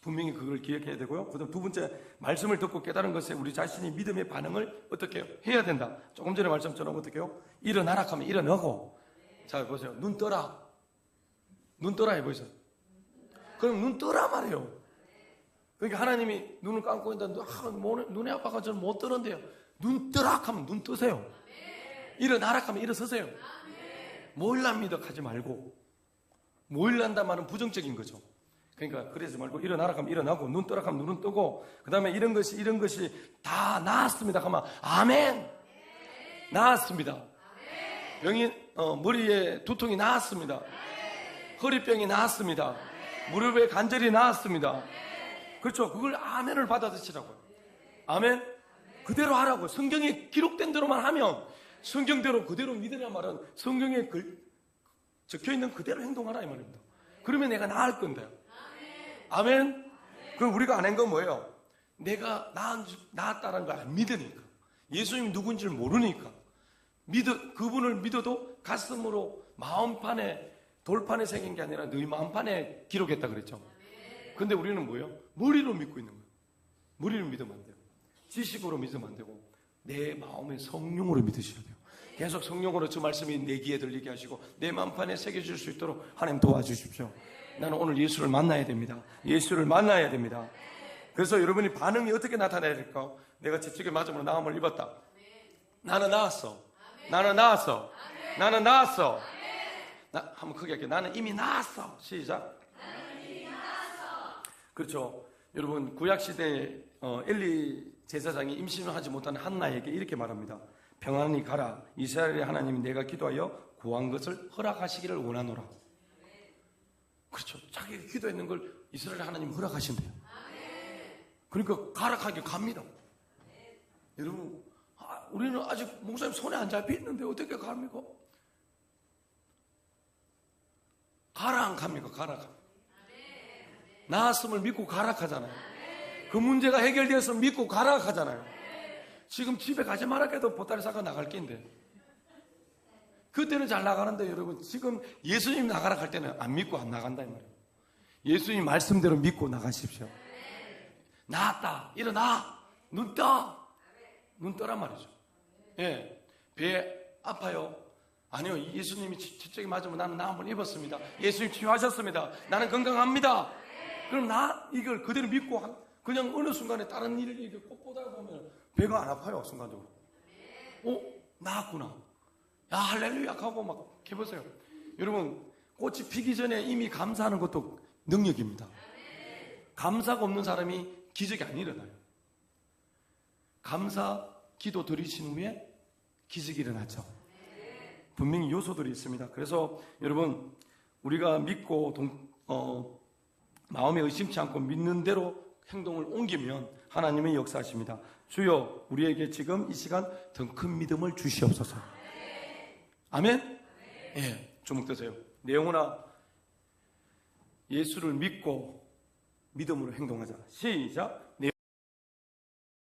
분명히 그걸 기억해야 되고요. 그다음 두 번째, 말씀을 듣고 깨달은 것에 우리 자신이 믿음의 반응을 어떻게 해야 된다. 조금 전에 말씀처럼 어떻게 해요? 일어나라 하면 일어나고. 자, 보세요. 눈 떠라. 눈 떠라 해보세요. 그럼 눈 떠라 말이에요. 그러니까 하나님이 눈을 감고 있는데 눈이 아파가 저는 못 뜨는데요. 눈 떠라 하면 눈 뜨세요. 일어나라 하면 일어서세요. 모일랍니다 하지 말고. 모일란다 말은 부정적인 거죠. 그러니까 그러지 말고 일어나라 하면 일어나고, 눈 떠라 하면 눈은 뜨고, 그 다음에 이런 것이 다 나았습니다 하면 아멘. 나았습니다. 병이 머리에 두통이 나았습니다. 허리병이 나았습니다. 무릎에 관절이 나았습니다. 그렇죠. 그걸 아멘을 받아들이라고요. 아멘. 그대로 하라고. 성경에 기록된 대로만 하면, 성경대로 그대로 믿으란 말은 성경에 적혀있는 그대로 행동하라 이 말입니다. 그러면 내가 나을 건데요. 아멘. 그럼 우리가 안 한 건 뭐예요? 내가 나았다는 걸 안 믿으니까, 예수님이 누군지를 모르니까, 그분을 믿어도 가슴으로 마음판에 돌판에 새긴 게 아니라 너희 마음판에 기록했다 그랬죠. 근데 우리는 뭐예요? 머리로 믿고 있는 거예요. 머리로 믿으면 안 돼요. 지식으로 믿으면 안 되고 내 마음의 성령으로 믿으셔야 돼요. 계속 성령으로 저 말씀이 내 귀에 들리게 하시고 내 마음판에 새겨질 수 있도록 하나님 도와주십시오. 나는 오늘 예수를 만나야 됩니다. 예수를 만나야 됩니다. 그래서 여러분이 반응이 어떻게 나타나야 될까? 내가 집중의 맞음으로 나음을 입었다. 나는 나았어. 나는 나았어. 나는 나았어. 한번 크게 할게요. 나는 이미 나았어. 시작. 그렇죠. 여러분 구약시대에 엘리 제사장이 임신을 하지 못하는 한나에게 이렇게 말합니다. 평안히 가라. 이스라엘의 하나님이 내가 기도하여 구한 것을 허락하시기를 원하노라. 그렇죠. 자기가 기도했는 걸 이스라엘 하나님이 허락하신대요. 그러니까 가라 하게 갑니다. 여러분 우리는 아직 목사님 손에 안 잡혀있는데 어떻게 갑니까? 가라 안 갑니까? 가라 갑니다. 나았음을 믿고 가라 하잖아요. 그 문제가 해결되어서 믿고 가라 하잖아요. 지금 집에 가지 말라 해도 보따리 싸고 나갈 낀데, 그때는 잘 나가는데 여러분 지금 예수님 나가라 할 때는 안 믿고 안 나간다 이 말이에요. 예수님 말씀대로 믿고 나가십시오. 나았다. 일어나. 눈 떠. 눈 떠란 말이죠. 예. 배 아파요. 아니요. 예수님이 지적이 맞으면 나는 나음을 입었습니다. 예수님 치유하셨습니다. 나는 건강합니다. 그럼 이걸 그대로 믿고 그냥 어느 순간에 다른 일을 이렇게 꼭 보다가 보면 배가 안 아파요. 순간적으로. 나았구나. 야 할렐루야 하고 막 해보세요. 여러분 꽃이 피기 전에 이미 감사하는 것도 능력입니다. 감사가 없는 사람이 기적이 안 일어나요. 감사 기도 드리신 후에 기적이 일어나죠. 분명히 요소들이 있습니다. 그래서 여러분 우리가 믿고 마음에 의심치 않고 믿는 대로 행동을 옮기면 하나님의 역사하십니다. 주여 우리에게 지금 이 시간 더 큰 믿음을 주시옵소서. 아멘? 예, 주목 드세요. 내 영혼아 예수를 믿고 믿음으로 행동하자. 시작.